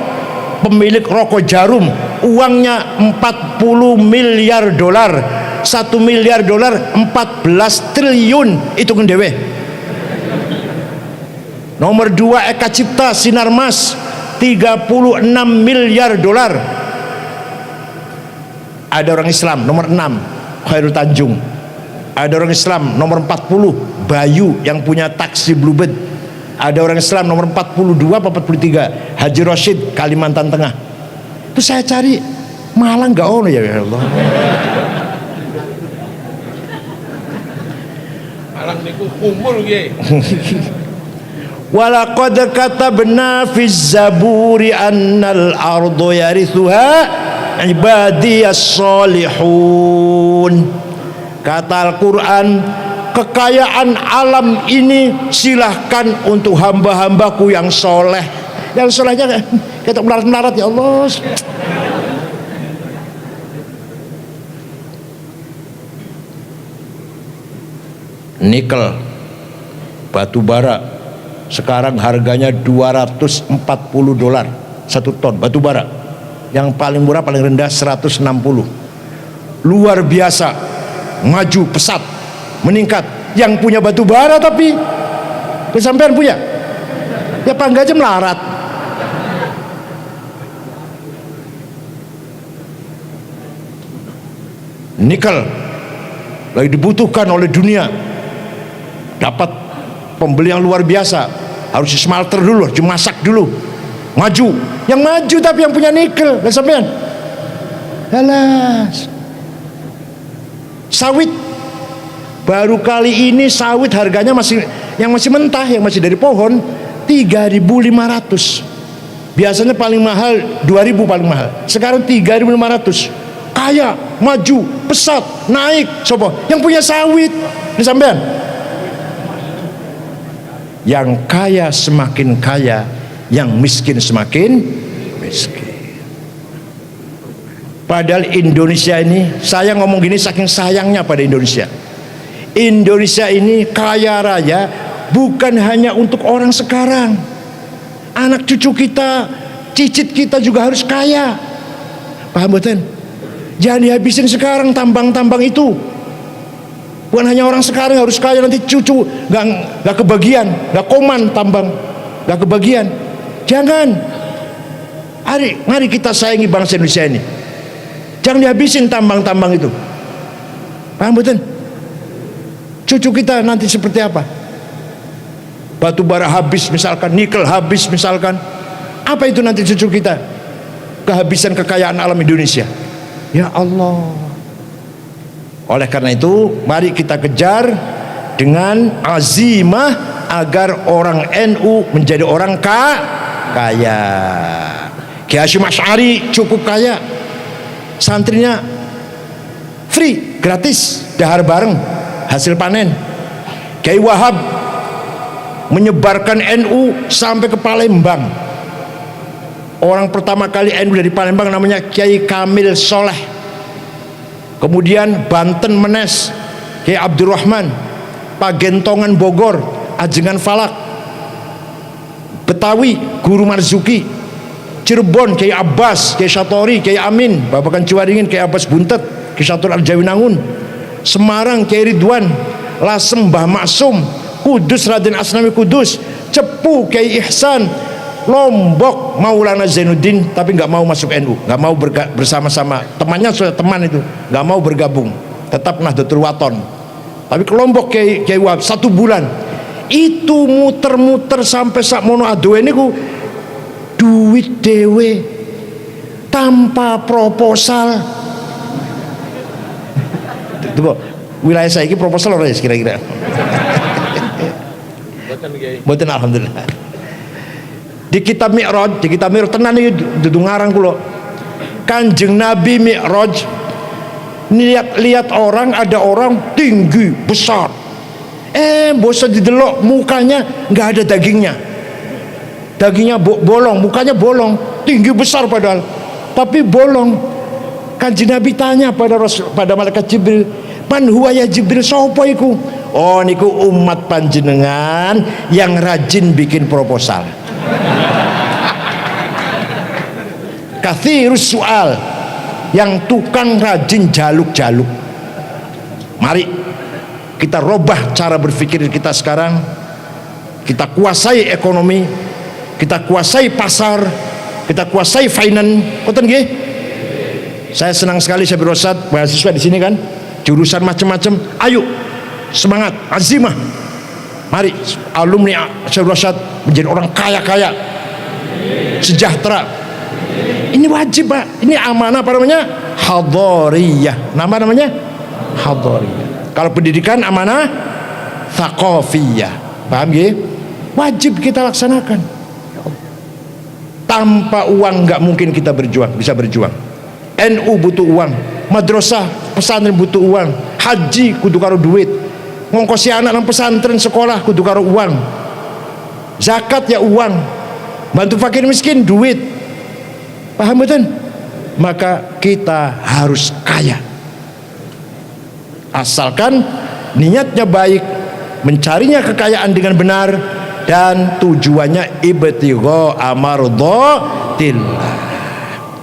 pemilik rokok Jarum, uangnya 40 miliar dolar, 1 miliar dolar 14 triliun, itu dewe. Nomor 2 Eka Cipta Sinarmas, 36 miliar dolar. Ada orang Islam nomor 6 Khairul Tanjung. Ada orang Islam nomor 40 Bayu yang punya taksi Bluebird. Ada orang Islam nomor 42 atau 43 Haji Rosyid Kalimantan Tengah. Itu saya cari Malang gak ono ya Allah. Malang niku kumpul nggih. Walaqad katabna fiz zaburi annal ardu yarithuha ibadiyas solihun. Kata Al-Quran, kekayaan alam ini silahkan untuk hamba-hambaku yang soleh. Yang solehnya kita melarat-melarat ya Allah. Nikel, batu bara, sekarang harganya 240 dolar 1 ton batu bara. Yang paling murah paling rendah 160. Luar biasa, maju pesat, meningkat. Yang punya batu bara tapi kesampean punya ya pangga aja melarat. Nikel lagi dibutuhkan oleh dunia, dapat pembeli yang luar biasa, harus di smelter dulu, dimasak dulu, maju. Yang maju tapi yang punya nikel, dan sampean alas. Sawit, baru kali ini sawit harganya masih yang masih mentah, yang masih dari pohon 3.500. Biasanya paling mahal 2.000 paling mahal. Sekarang 3.500. Kaya, maju, pesat, naik. Sopo? Yang punya sawit. Ini sampean. Yang kaya semakin kaya, yang miskin semakin miskin. Padahal Indonesia ini, saya ngomong gini saking sayangnya pada Indonesia. Indonesia ini kaya raya bukan hanya untuk orang sekarang. Anak cucu kita, cicit kita juga harus kaya. Paham betul? Jangan dihabisin sekarang tambang-tambang itu. Bukan hanya orang sekarang harus kaya, nanti cucu gak kebagian, gak koman tambang, gak kebagian. Jangan. Mari kita sayangi bangsa Indonesia ini. Jangan dihabisin tambang-tambang itu. Paham betul? Cucu kita nanti seperti apa? Batu bara habis misalkan, nikel habis misalkan. Apa itu nanti cucu kita? Kehabisan kekayaan alam Indonesia. Ya Allah. Oleh karena itu, mari kita kejar dengan azimah agar orang NU menjadi orang kaya. Kiai Hasyim Asy'ari cukup kaya. Santrinya free, gratis, dahar bareng hasil panen. Kiai Wahab menyebarkan NU sampai ke Palembang. Orang pertama kali NU dari Palembang namanya Kiai Kamil Soleh. Kemudian Banten Menes Kiai Abdurrahman, Pagentongan Bogor Ajengan Falak, Betawi Guru Marzuki, Cirebon Kiai Abbas, Kiai Satori, Kiai Amin, Babakan Ciwaringin Kiai Abbas Buntet, Kiai Satur Al-Jawinangun, Semarang Kiai Ridwan, Lasem Mbah Maksum, Kudus Raden Asnawi Kudus, Cepu Kiai Ihsan, Lombok Maulana Zainuddin, tapi nggak mau masuk NU, nggak mau bersama-sama temannya, sudah teman itu nggak mau bergabung, tetap Nahdlatul Wathon. Tapi ke Lombok Kiai Wahab 1 bulan itu muter-muter sampai sakmono adoe niku duit dewe tanpa proposal. wilayah saya ini proposal ora ya kira-kira. Boten Kiai. Mboten alhamdulillah. Di kitab Mi'raj, tenan iki dudu ngarang kula. Kanjeng Nabi Mi'raj lihat orang, ada orang tinggi besar. Bosan didelok mukanya nggak ada dagingnya. Dagingnya bolong, mukanya bolong, tinggi besar padahal, tapi bolong. Kanjeng Nabi tanya pada malaikat Jibril, "Man huwa ya Jibril, sapa iku?" "Oh niku umat panjenengan yang rajin bikin proposal." Kathirus soal, yang tukang rajin jaluk-jaluk. Mari kita robah cara berpikir kita sekarang. Kita kuasai ekonomi, kita kuasai pasar, kita kuasai finance. Ngoten nggih? Saya senang sekali Syekh Rosyad, mahasiswa di sini kan, jurusan macam-macam. Ayo semangat, azimah. Mari alumni Syekh Rosyad menjadi orang kaya-kaya, sejahtera. Ini wajib Pak, ini amanah apa namanya? Hadhariyah. Namanya hadhariyah. Kalau pendidikan amanah thaqafiyah. Paham ya? Wajib kita laksanakan. Tanpa uang nggak mungkin kita bisa berjuang. NU butuh uang, madrasah pesantren butuh uang, haji kudu karo duit, ngongkosi anak nang pesantren sekolah kudu karo uang, zakat ya uang, bantu fakir miskin duit. Paham betul? Maka kita harus kaya, asalkan niatnya baik, mencarinya kekayaan dengan benar, dan tujuannya ibtigha amardhatillah.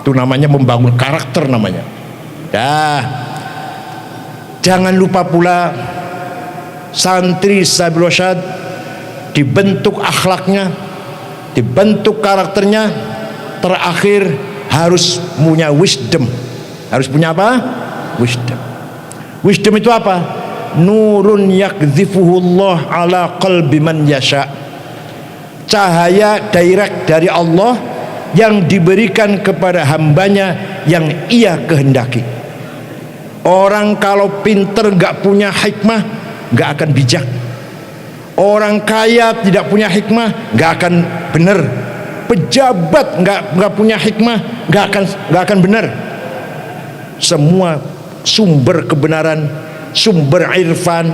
Itu namanya membangun karakter namanya. Jangan lupa pula santri Syekh Rosyad dibentuk akhlaknya, dibentuk karakternya. Terakhir harus punya wisdom. Harus punya apa? Wisdom. Wisdom itu apa? Nurun yakdzifuhullah ala qalbi man yasha. Cahaya direct dari Allah yang diberikan kepada hambanya yang ia kehendaki. Orang kalau pinter gak punya hikmah gak akan bijak. Orang kaya tidak punya hikmah gak akan benar. Pejabat nggak punya hikmah nggak akan benar. Semua sumber kebenaran, sumber irfan,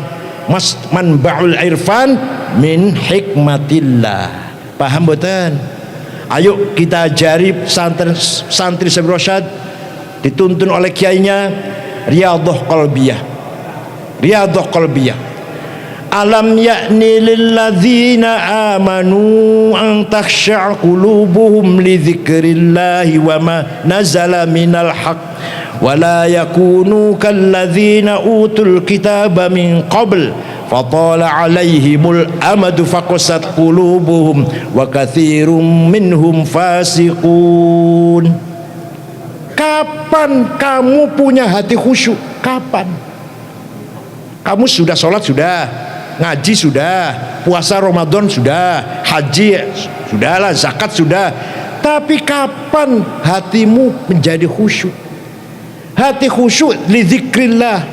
manba'ul irfan min hikmatillah. Paham betul? Ayo kita ajari santri Syekh Rosyad, dituntun oleh kiainya riyadhah qalbiyah. Alam ya'ni lilladzina amanu an takhsha'a qulubuhum li dzikrillahi wa ma nazala minal haqq wa la yakunu kalladzina utul kitaba min qabl fatala 'alaihimul amadu faqasat qulubuhum wa katsirum minhum fasiqun. Kapan kamu punya hati khusyuk? Kapan? Kamu sudah sholat sudah, ngaji sudah, puasa Ramadan sudah, haji sudahlah, zakat sudah, tapi kapan hatimu menjadi khusyuk? Hati khusyuk li dzikrillah,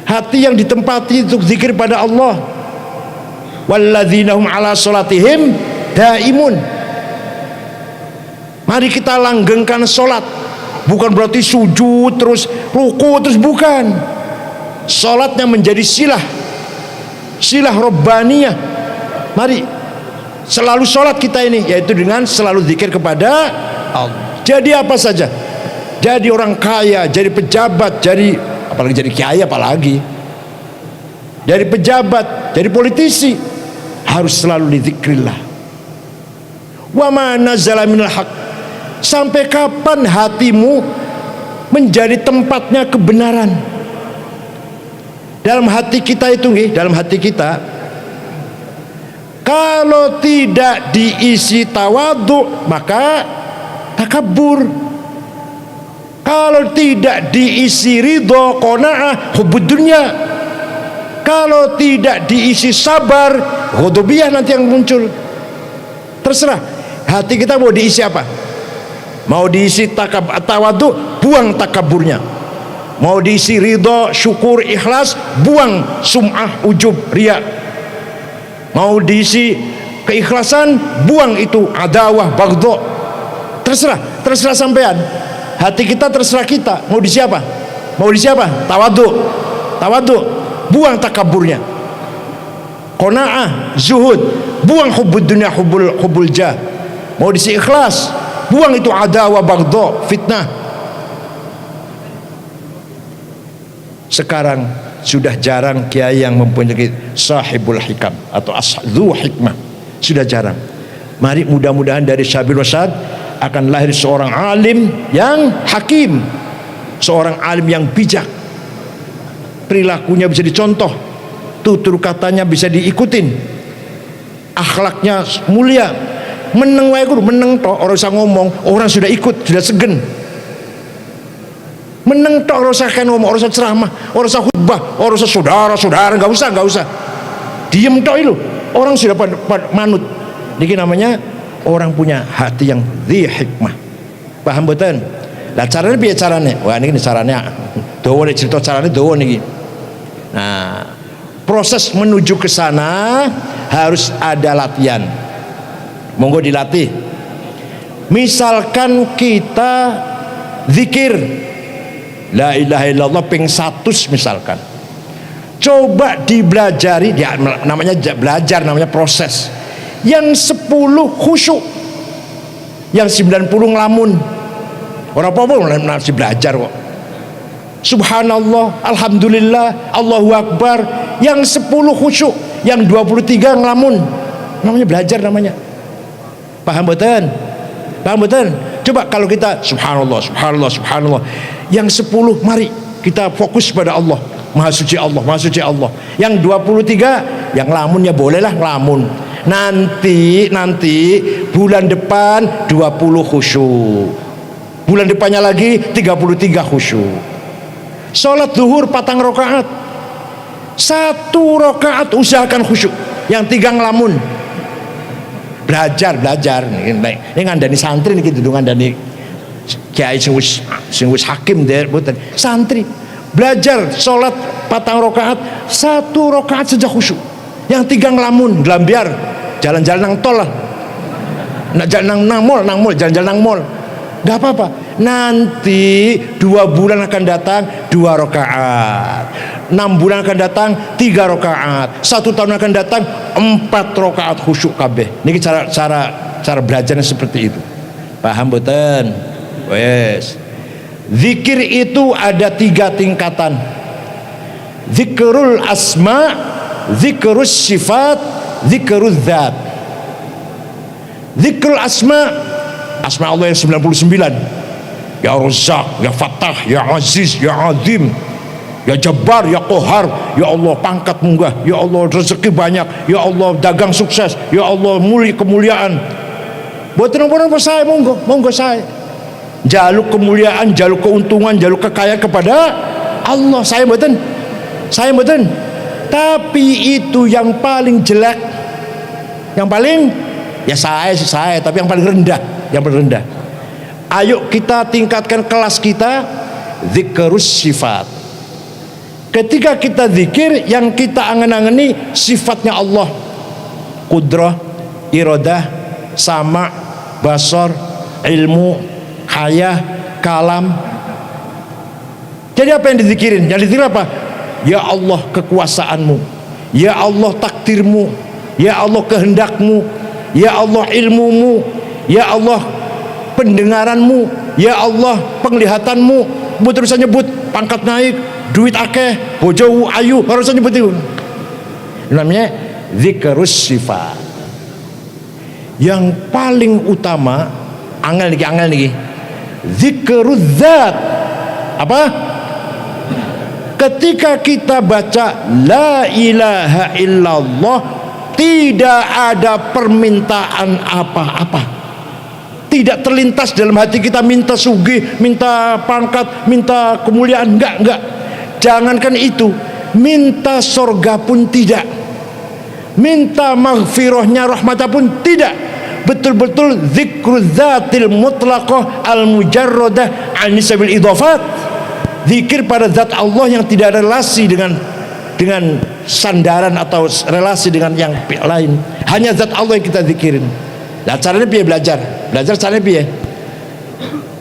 hati yang ditempati untuk zikir pada Allah. Walladzina hum ala sholatihim daimun. Mari kita langgengkan sholat, bukan berarti sujud terus ruku terus, bukan. Sholatnya menjadi silah robbaniyah. Mari selalu sholat kita ini, yaitu dengan selalu zikir kepada Allah. Jadi apa saja, jadi orang kaya, jadi pejabat, jadi apalagi jadi kiai, apalagi jadi pejabat, jadi politisi, harus selalu dizikrillah. Wa ma nazala minal haq. Sampai kapan hatimu menjadi tempatnya kebenaran? Dalam hati kita itu, dalam hati kita, kalau tidak diisi tawadhu maka takabur. Kalau tidak diisi ridho, qanaah, hubbud dunya. Kalau tidak diisi sabar, ghadabiyah nanti yang muncul. Terserah hati kita mau diisi apa. Mau diisi tawadhu, buang takaburnya. Mau diisi ridho, syukur, ikhlas, buang sum'ah, ujub, riya. Mau diisi keikhlasan, buang itu adawah, baghdha. Terserah sampean. Hati kita terserah kita. Mau diisi apa? Tawadhu. Buang takaburnya. Qanaah, zuhud, buang hubbud dunya, hubbul jah. Mau diisi ikhlas, buang itu adawah, baghdha, fitnah. Sekarang sudah jarang kiai yang mempunyai sahibul hikam atau asdhu hikmah, sudah jarang. Mari mudah-mudahan dari Syabil Wasad akan lahir seorang alim yang hakim, seorang alim yang bijak, perilakunya bisa dicontoh, tutur katanya bisa diikutin, akhlaknya mulia. Meneng wae guru, meneng toh, orang usah ngomong, orang sudah ikut, sudah segen. Meneng tok, ora usah ngomong, ora usah ceramah, ora usah khutbah, ora usah saudara-saudara, enggak usah. Diem tok itu. Orang sudah pada manut. Niki namanya orang punya hati yang dhi hikmah. Paham mboten? Lah carane piye carane? Wah niki carane dawa nek cerita carane dawa niki. Nah, proses menuju ke sana harus ada latihan. Monggo dilatih. Misalkan kita zikir la ilaha illallah ping 100 misalkan, coba dibelajari, ya namanya belajar, namanya proses. Yang 10 khusyuk, yang 90 ngelamun. Orang apa-apa masih belajar kok. Subhanallah, alhamdulillah, Allahu akbar. Yang 10 khusyuk, yang 23 ngelamun. Namanya belajar namanya. Paham betul? Coba kalau kita subhanallah, yang 10 mari kita fokus pada Allah, Maha suci Allah. Yang 23 yang lamun ya bolehlah lamun. Nanti bulan depan 20 khusyuk. Bulan depannya lagi 33 khusyuk. Salat zuhur 4 rakaat. 1 rakaat usahakan khusyuk, yang 3 ngelamun. Belajar ini ngandani santri niki dudu ngandani kiai sing wis hakim der mboten. Santri belajar salat 4 rakaat, 1 rakaat saja khusyuk, yang 3 ngelamun, gelambiar, jalan-jalan nang tol lah, nak jalan nang mall, jalan-jalan nang mall, nggak apa-apa. Nanti 2 bulan akan datang 2 rakaat, 6 bulan akan datang 3 rakaat, 1 tahun akan datang 4 rakaat khusyuk kabeh. Niki cara belajarnya seperti itu. Paham mboten? Wes. Zikir itu ada 3 tingkatan. Zikrul asma, zikrus sifat, zikrul dzat. Zikrul asma Allah yang 99. Ya Razzaq, ya Fattah, ya Aziz, ya Azim, ya Jabbar, ya Qahar. Ya Allah pangkat munggah, ya Allah rezeki banyak, ya Allah dagang sukses, ya Allah kemuliaan. Buat orang-orang saya monggo saya jaluk kemuliaan, jaluk keuntungan, jaluk kekayaan kepada Allah. Saya mboten. Tapi itu yang paling jelek, yang paling ya saya, tapi yang paling rendah. Ayo kita tingkatkan kelas kita, zikrus sifat. Ketika kita zikir, yang kita angen-angeni sifatnya Allah, qudrah, iradah, sama, basar, ilmu, hayah, kalam. Jadi apa yang dizikirin? Yang dizikir apa? Ya Allah kekuasaanmu, ya Allah takdirmu, ya Allah kehendakmu, ya Allah ilmumu, ya Allah pendengaranmu, ya Allah penglihatanmu. Terus nyebut pangkat naik, duit akeh, bojo ayu, harus nyebut itu. Namanya zikrus sifat. Yang paling utama angel niki zikruz dzat. Apa? Ketika kita baca la ilaha illallah, tidak ada permintaan apa-apa. Tidak terlintas dalam hati kita minta sugih, minta pangkat, minta kemuliaan. Enggak. Jangankan itu, minta surga pun tidak, minta maghfirahnya, rahmatnya pun tidak. Betul-betul zikrul dzatil mutlaqah al mujarradah an sabil idhafat. zikir pada zat Allah yang tidak ada relasi dengan sandaran atau relasi dengan yang lain. Hanya zat Allah yang kita zikirin. Nah, caranya piye belajar caranya piye?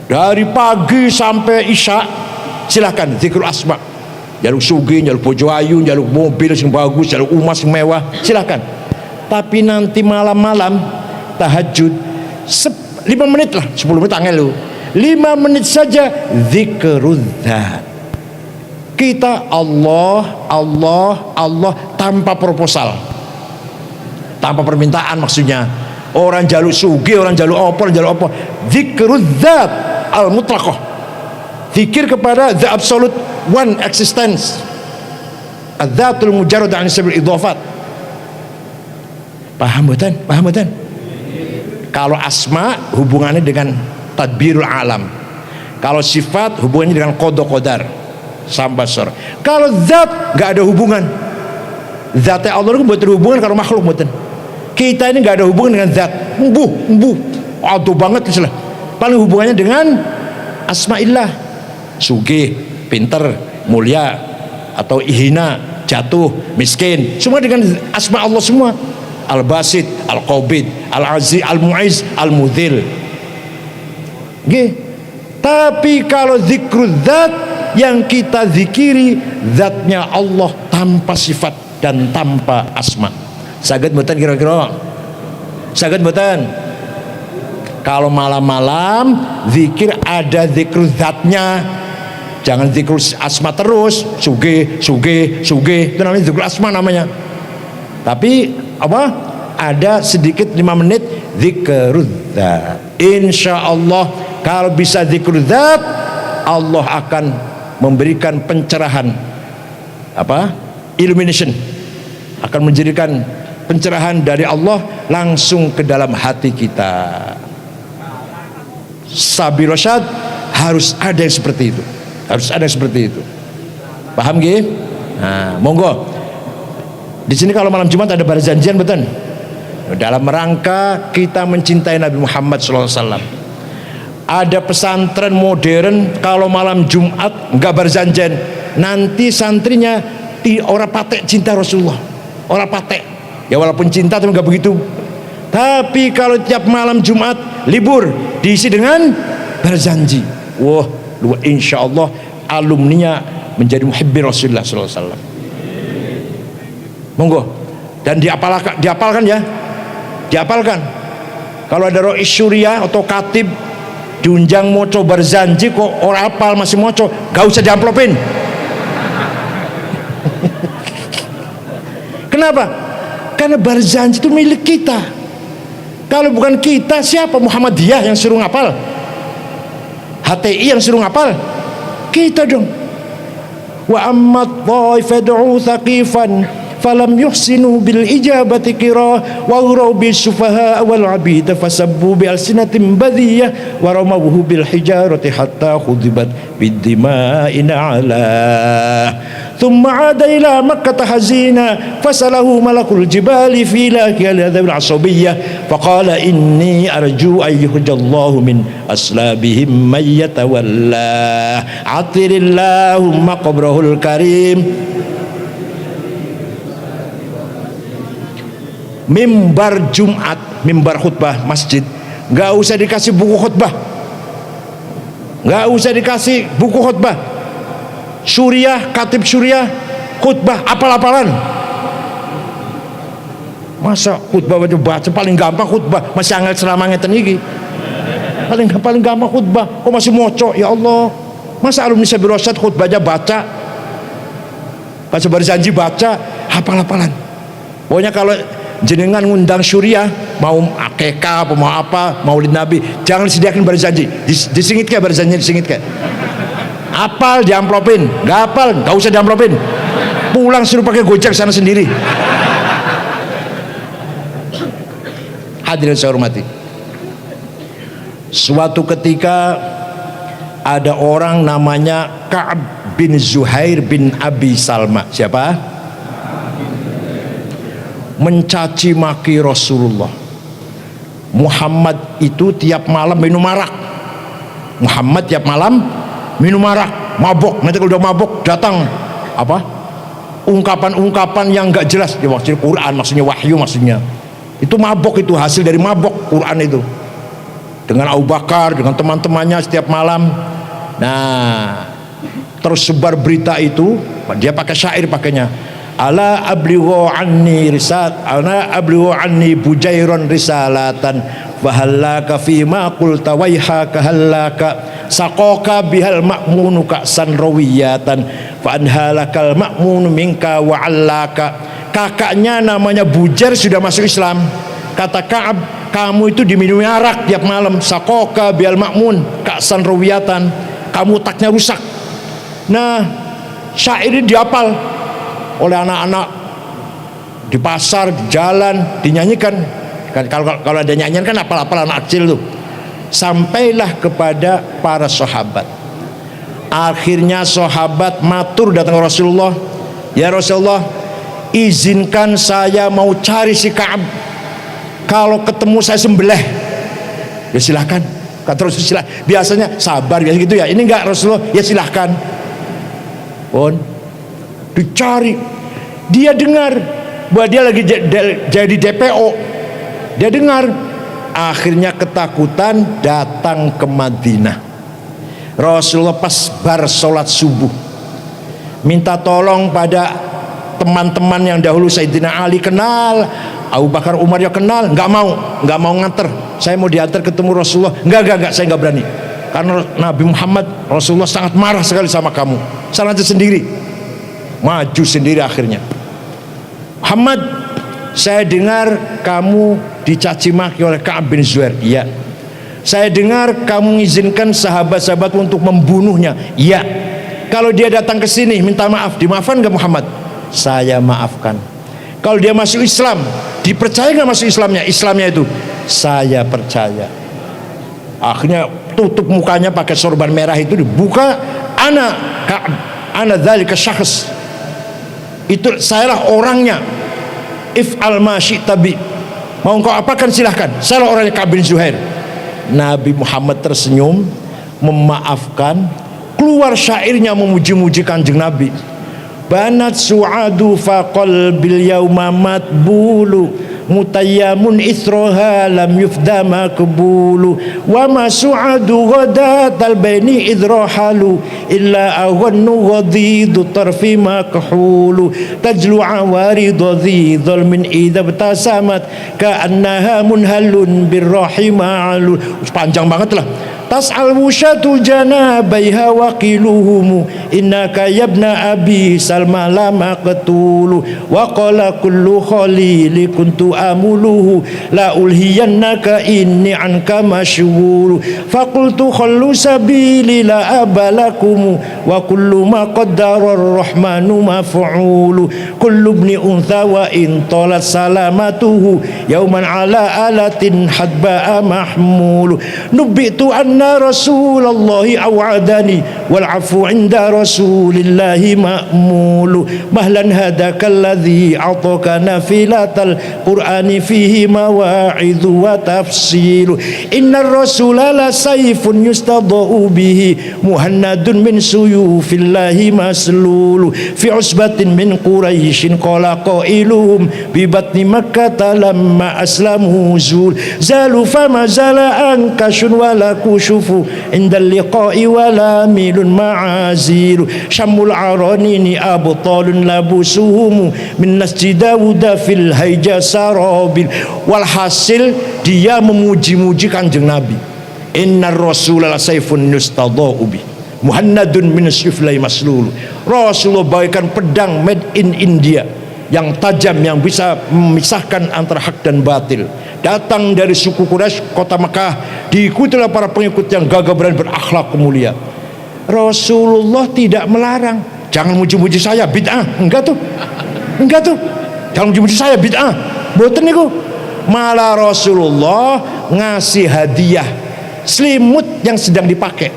Dari pagi sampai isya silahkan zikrul asma. Jaluk sugih, jaluk bojo ayu, jaluk mobil yang bagus, jaluk emas yang mewah, silahkan. Tapi nanti malam-malam tahajud 5 menit lah, 10 menit angel lu. 5 menit saja zikrul dzat. Kita Allah tanpa proposal, tanpa permintaan maksudnya. Orang jaluk sugih, orang jaluk apa, zikrul dzat al-mutlaqah. Zikir kepada the absolute one existence, adzatul mujarrad an sabil idhafat. Paham betul? Kalau asma hubungannya dengan tadbirul alam, kalau sifat hubungannya dengan qada qadar sambasar. Kalau zat nggak ada hubungan. Zatnya Allah itu buat hubungan kalau makhluk betul. Kita ini nggak ada hubungan dengan zat. Embuh aduh banget istilah. Paling hubungannya dengan asma'illah. Sugih, pinter, mulia, atau ihina, jatuh, miskin, semua dengan asma Allah semua. Al-Basit, Al-Qabid, Al-Aziz, Al-Mu'iz, Al-Mudhil. Tapi kalau zikrul dzat yang kita zikiri zatnya Allah tanpa sifat dan tanpa asma. Saged mboten kira-kira? Saged mboten? Kalau malam-malam zikir ada zikrul dzatnya. Jangan zikrul asma terus, sugih, itu namanya zikrul asma namanya. Tapi apa? Ada sedikit 5 menit zikrul dzat. Insyaallah kalau bisa zikrul dzat, Allah akan memberikan pencerahan, illumination, akan menjadikan pencerahan dari Allah langsung ke dalam hati kita. Sabil rasyad harus ada yang seperti itu. Paham nggih? Nah, monggo. Di sini kalau malam Jumat ada barzanjian betul. Dalam rangka kita mencintai Nabi Muhammad SAW. Ada pesantren modern kalau malam Jumat enggak barzanjian. Nanti santrinya orang patek cinta Rasulullah. Orang patek. Ya walaupun cinta tapi enggak begitu. Tapi kalau tiap malam Jumat libur diisi dengan barzanji. Wah, insya Allah alumninya menjadi muhibbi Rasulullah SAW. Monggo. Dan diapalkan ya. Diapalkan. Kalau ada rois syuriah atau katib diunjang moco barzanji kok orang apal masih moco, gak usah diamplopin. Kenapa? Karena barzanji itu milik kita. Kalau bukan kita, siapa? Muhammadiyah yang suruh ngapal? HTI yang suruh ngapal? Kita dong. Wa ammat dhaifad'u thaqifan falam yuhsinu bil ijabati qira wa ghuraw bis sufaha wal abid fasabbu bi alsinatin badiyah wa ramawhu bil hijarati hatta khudibat bid dima'in ala thumma ada ila makkah hazina fasalahu malakul jibali fi laki al-adab al-asabiyyah faqala inni arju ayyuhjallahu min aslabihim man yatawalla atirillahumma qabrahul karim. Mimbar Jumat, mimbar khutbah masjid, nggak usah dikasih buku khutbah, nggak usah dikasih buku khutbah. Suriah, katib Suriah, khutbah apal-apalan. Masa khutbah baca paling gampang khutbah, masih angel ceramah ngeten iki. Paling gampang khutbah, kok masih moco? Ya Allah, masa alumni Sabil Rasyad khutbahnya baca barzanji baca, hafal-hafalan. Pokoknya kalau jenengan ngundang Suriah mau akekah apa mau apa maulid Nabi jangan disediakan barzanji, disingit kayak barzanji disingit kayak apal diamplopin, nggak apal nggak usah diamplopin, pulang suruh pakai gojek sana sendiri. Hadirin saya hormati, suatu ketika ada orang namanya Ka'ab bin Zuhair bin Abi Salma. Siapa? Mencaci maki Rasulullah. Muhammad itu tiap malam minum arak. Muhammad tiap malam minum arak. mabok. Nanti kalau udah mabok datang apa? Ungkapan-ungkapan yang enggak jelas. Ya, maksudnya Quran, maksudnya wahyu, maksudnya. Itu mabok, itu hasil dari mabok Quran itu. Dengan Abu Bakar, dengan teman-temannya setiap malam. Nah, tersebar berita itu, dia pakai syair pakainya. Ala ablighu anni bujairon risalatan fahallaka fima qulta waihaka hallaka saqaka bihal ma'munu ka'san rawiyatan fa anhalakal ma'munu minka wa allaka. Kakaknya namanya Bujair sudah masuk Islam. Kata Ka'ab, kamu itu diminumi arak tiap malam. Saqaka bihal ma'mun ka'san rawiyatan, kamu otaknya rusak. Nah, syair ini dihafal oleh anak-anak di pasar, di jalan, dinyanyikan. Kalau ada nyanyian kan apal-apal anak kecil tuh. Sampailah kepada para sahabat. Akhirnya sahabat matur datang ke Rasulullah, ya Rasulullah, izinkan saya mau cari si Ka'ab. Kalau ketemu saya sembelih. Ya silahkan. Kata Rasulullah, biasanya sabar biasa gitu ya. Ini enggak, Rasulullah, ya silahkan. Pun dicari, dia dengar bahwa dia lagi jadi DPO. Dia dengar, akhirnya ketakutan datang ke Madinah. Rasulullah pas bar sholat subuh minta tolong pada teman-teman yang dahulu. Sayyidina Ali kenal, Abu Bakar, Umar ya kenal, nggak mau nganter. Saya mau diantar ketemu Rasulullah. Enggak, saya nggak berani. Karena Nabi Muhammad, Rasulullah sangat marah sekali sama kamu. Saya nanti sendiri, maju sendiri. Akhirnya Muhammad, saya dengar kamu dicaci maki oleh Ka'ab bin Zuhair. Iya. Saya dengar kamu mengizinkan sahabat-sahabat untuk membunuhnya. Iya. Kalau dia datang ke sini minta maaf, dimaafkan nggak Muhammad? Saya maafkan. Kalau dia masuk Islam, dipercaya nggak masuk Islamnya? Islamnya itu saya percaya. Akhirnya tutup mukanya pakai sorban merah itu, dibuka. Ana dzalika syakhs, itu sayalah orangnya. If'al ma syi'ta bi, mau engkau apakan silahkan, sayalah orangnya Ka'ab bin Zuhair. Nabi Muhammad tersenyum, memaafkan. Keluar syairnya memuji-muji Kanjeng Nabi. Banat su'adu faqal bil yauma matbulu mutayyamun ithroha lam yufda makbulu wa ma su'adu ghadatal baini idrohalu illa aghannu ghadidu tarfi makhulu tajlu awaridu dhidhal min idha btasamat ka'annaha munhalun birrahima'alu. Panjang banget lah. Tas'al wushatu janabaiha waqiluhumu innaka yabna abi salma lama qatulu wa qala kullu khalili kuntu amuluhu la ulhiyannaka inni anka mashghulu faqultu khallu sabili la abalakum wa kullu ma qaddara ar-rahmanu maf'ulu kullu ibni untha wa in talat salamatuhu yawman ala alatin hadba'a mahmulu nubitu anna Rasulullahi awadani wal afu inda Rasulillahi ma'mulu mahlan hadaka alladhi ataka nafilatal Qur'ani fihi mawa'idhu wa tafsilu inna rasula la sayfun yustadau bihi muhannadun min suyufillahi maslulu fi usbatin min Quraishin qala qailuhum bi batni Makkah lamma aslamu zul zalu fama zala ankashun walaku syufu indal liqa'i wala milun ma'azilu syamul aranini abtalun labusuhum min nasjid Dawuda fil haija sarabil. Walhasil dia memuji-muji Kanjeng Nabi. Innar rasulullah saifun yustadau bi muhannadun min syuflai maslul. Rasulullah bagaikan pedang made in India yang tajam, yang bisa memisahkan antara hak dan batil. Datang dari suku Quraisy, kota Mekah, diikuti oleh para pengikut yang gagah berani, berakhlak mulia. Rasulullah tidak melarang, jangan muji-muji saya, bid'ah. Enggak tuh, jangan muji-muji saya, bid'ah. Boten niku. Malah Rasulullah ngasih hadiah selimut yang sedang dipakai.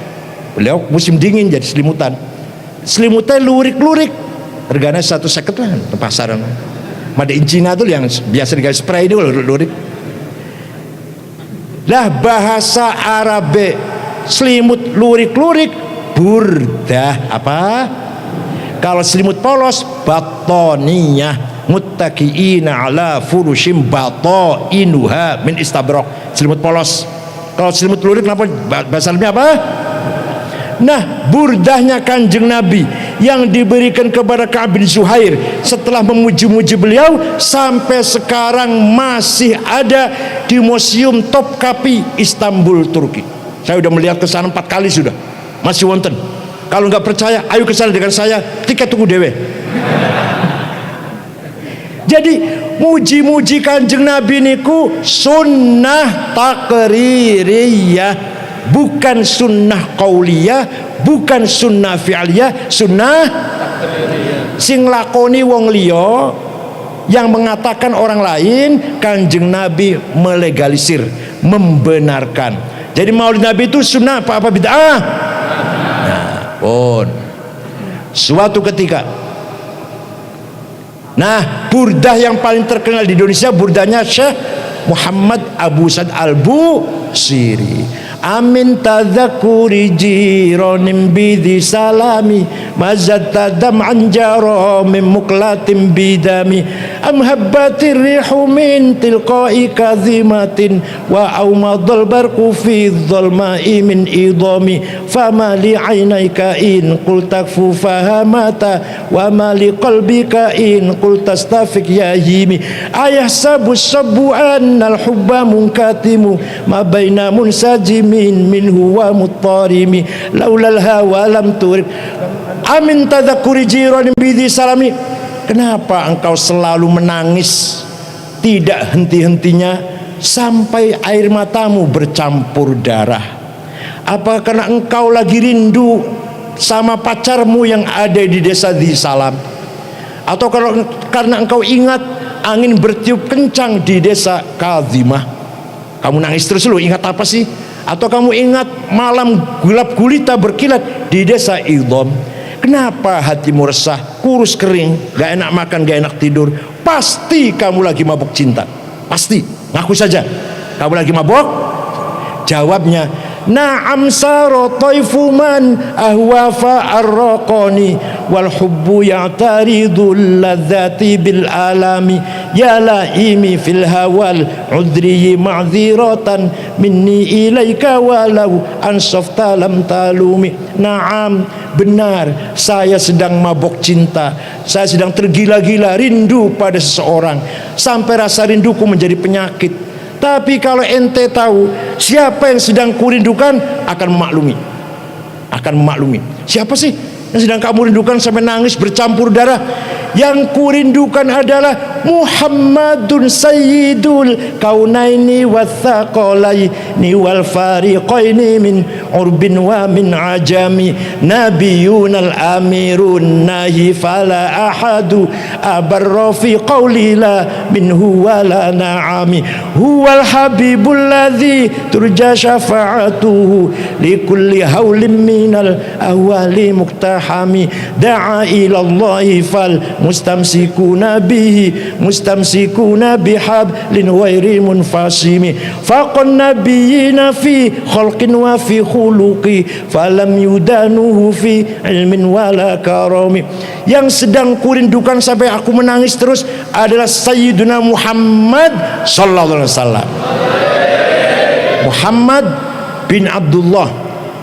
Beliau musim dingin jadi selimutan. Selimutnya lurik-lurik, harganya 150 lah di pasaran. Made in Cina tuh yang biasa dikasih spray itu lurik. Lah bahasa Arabe selimut lurik-lurik burdah apa? Kalau selimut polos batoniyah, muttaqiina ala furushim batoinuha min istabrok, selimut polos. Kalau selimut lurik kenapa bahasa Arabnya apa? Nah, burdahnya Kanjeng Nabi yang diberikan kepada Ka'ab bin Zuhair setelah memuji-muji beliau sampai sekarang masih ada di Museum Topkapi Istanbul, Turki. Saya sudah melihat ke sana 4 kali sudah, masih wonten. Kalau nggak percaya, ayo ke sana dengan saya, tiket tunggu dewe. Jadi muji-muji Kanjeng Nabi niku sunnah takririyah, bukan sunnah qauliyah, bukan sunnah fi'liyah, sunnah sing lakoni wong liya yang mengatakan orang lain, Kanjeng Nabi melegalisir, membenarkan. Jadi maulid Nabi itu sunnah apa bid'ah? Nah, pun suatu ketika, nah, burdah yang paling terkenal di Indonesia burdahnya Syekh Muhammad Abu Sa'd Al-Busiri. Amin tadzakuri jironim bidhi salami mazatadam anjaro min muklatim bidami am habbatir rihu min tilqai kazimatin wa aumadul barku fi dhulma'i min idami fama li aynaika in qul takfu fahamata wa ma li qalbika in qul tastafik ya himi ayah sabu sabu annal hubba munkatimu ma baina munsajimi minhu wa muttarimi laulal hawa lam turid amin tadzakuri jiran bidhi salami. Kenapa engkau selalu menangis tidak henti-hentinya sampai air matamu bercampur darah? Apa karena engkau lagi rindu sama pacarmu yang ada di desa di Salam? Atau karena engkau ingat angin bertiup kencang di desa Kazimah? Kamu nangis terus, lu ingat apa sih? Atau kamu ingat malam gelap gulita berkilat di desa Idham? Kenapa hatimu resah, kurus kering, gak enak makan, gak enak tidur? Pasti kamu lagi mabuk cinta. Pasti, ngaku saja kamu lagi mabuk. Jawabnya, na'am saro taifu man ahwa fa'arraqani wal hubbu ya'taridul ladzati bil alami ya laimi fil hawal udri ma'dziratan minni ilaika walau ansafta lam talumi. Na'am, benar, saya sedang mabuk cinta, saya sedang tergila-gila rindu pada seseorang sampai rasa rinduku menjadi penyakit. Tapi kalau ente tahu siapa yang sedang kurindukan, akan memaklumi. Akan memaklumi. Siapa sih yang sedang kamu rindukan sampai nangis bercampur darah? Yang kurindukan adalah Muhammadun Sayyidul Kaunaini Wathaqalaini wal fariqaini min urbin wa min ajami Nabiyunal amirun nahi fala ahadu abarra fi qawli la minhu wala na'ami huwal habibul ladzi turja syafa'atuhu likulli hawlim minal ahwali muktahami da'a ilallahi fal mustamsikuna bihi mustamsikuna bihablin ghairi munfasimi faqan nabiyina fi khalqin wa fi khuluqi falam yudanuhu fi ilmin wala karami. Yang sedang kurindukan sampai aku menangis terus adalah Sayyiduna Muhammad sallallahu alaihi wasallam. Muhammad bin Abdullah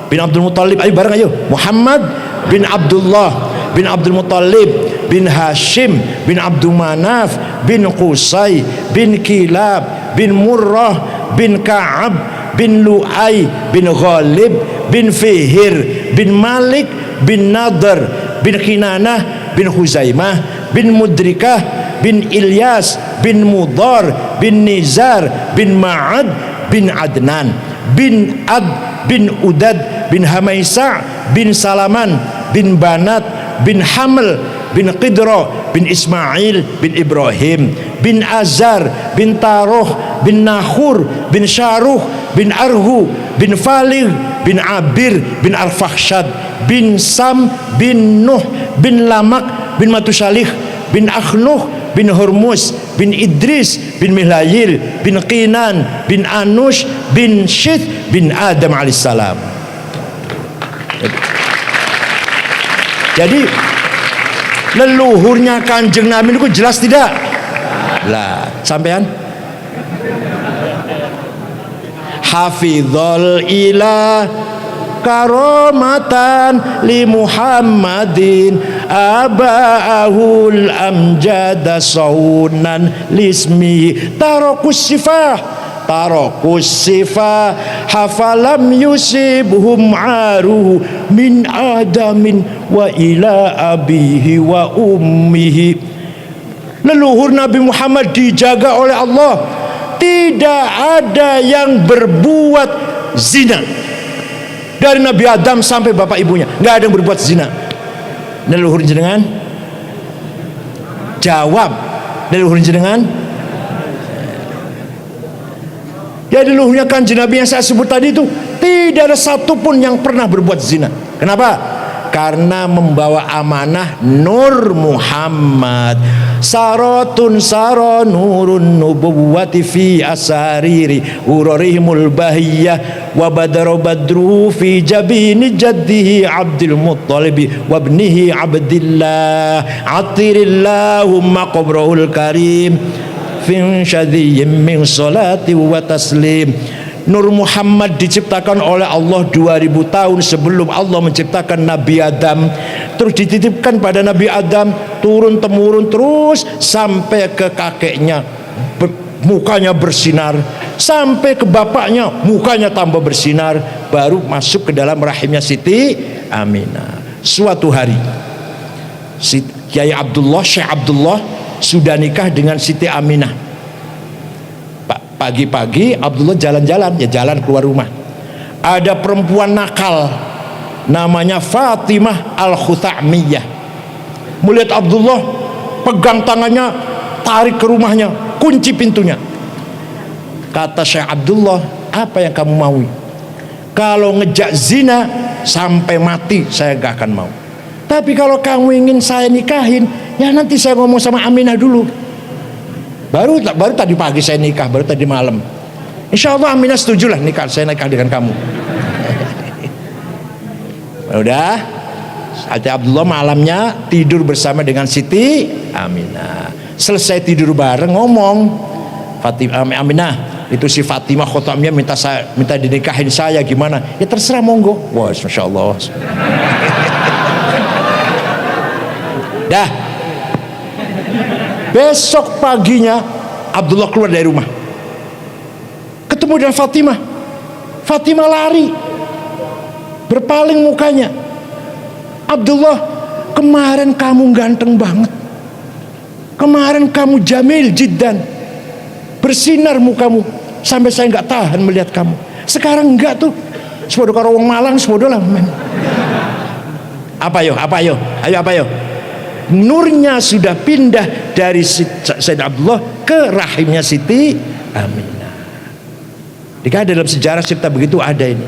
bin Abdul Muttalib. Ayo bareng ayo. Muhammad bin Abdullah bin Abdul Muttalib bin Hashim bin Abdul Manaf bin Qusay bin Kilab bin Murrah bin Ka'ab bin Lu'ay bin Ghalib bin Fihir bin Malik bin Nadar bin Kinanah bin Huzaimah bin Mudrikah bin Ilyas bin Mudar bin Nizar bin Ma'ad bin Adnan bin Ad bin Udad bin Hamaisa bin Salaman bin Banat bin Haml bin Qidra bin Ismail bin Ibrahim bin Azar bin Taruh bin Nahur bin Syaruh bin Arhu bin Falig bin Abir bin Arfakhshad bin Sam bin Nuh bin Lamak bin Matusalih bin Akhnuh bin Hormuz bin Idris bin Mihlayil bin Qinan bin Anush bin Syith bin Adam alaihissalam. Jadi leluhurnya Kanjeng Nabi itu jelas tidak? Lah, sampean hafizul ilah karomatan li Muhammadin aba'ahul amjada saunan lismi tarokus sifah hafalam yusibhum aruhu min adamin wa ila abihi wa ummihi. Leluhur Nabi Muhammad dijaga oleh Allah, tidak ada yang berbuat zina dari Nabi Adam sampai bapak ibunya, nggak ada yang berbuat zina. Leluhur jenengan jawab, leluhur jenengan. Ya, leluhurnya Kanjeng Nabi yang saya sebut tadi itu tidak ada satupun yang pernah berbuat zina. Kenapa? Karena membawa amanah Nur Muhammad. Saratun sara nurun nubuwati fi asariri urarihimul bahiyah wa badara badru fi jabini jaddihi Abdul Muttalib wa ibnihi Abdillah atirillahumma qabrahul karim fin syadiyyin min salati wa taslim. Nur Muhammad diciptakan oleh Allah 2000 tahun sebelum Allah menciptakan Nabi Adam, terus dititipkan pada Nabi Adam, turun temurun terus sampai ke kakeknya, mukanya bersinar, sampai ke bapaknya mukanya tambah bersinar, baru masuk ke dalam rahimnya Siti Aminah. Suatu hari Kiai Abdullah, Syekh Abdullah sudah nikah dengan Siti Aminah. Pagi-pagi Abdullah jalan-jalan, ya jalan keluar rumah. Ada perempuan nakal namanya Fatimah Al-Khuthamiyah. Melihat Abdullah, pegang tangannya, tarik ke rumahnya, kunci pintunya. Kata Syekh Abdullah, apa yang kamu mau? Kalau ngejak zina sampai mati saya gak akan mau. Tapi kalau kamu ingin saya nikahin, ya nanti saya ngomong sama Aminah dulu. Baru tadi pagi saya nikah, baru tadi malam. Insya Allah Aminah setujulah saya nikah dengan kamu. Udah, Siti Abdullah malamnya tidur bersama dengan Siti Aminah. Selesai tidur bareng ngomong, Aminah, itu si Fatimah Khotamiyah minta dinikahin saya, gimana? Ya terserah, monggo. Wah, masya Allah. Dah. Besok paginya Abdullah keluar dari rumah, ketemu dengan Fatimah. Fatimah lari, berpaling mukanya. Abdullah, kemarin kamu ganteng banget, kemarin kamu jamil jiddan, bersinar mukamu sampai saya nggak tahan melihat kamu. Sekarang enggak tuh, sepodo karo wong Malang, sepodo lah men. Apa yo? Ayo apa yo? Nurnya sudah pindah dari Sayyidina Abdullah ke rahimnya Siti Aminah. Jika dalam sejarah cipta begitu ada ini.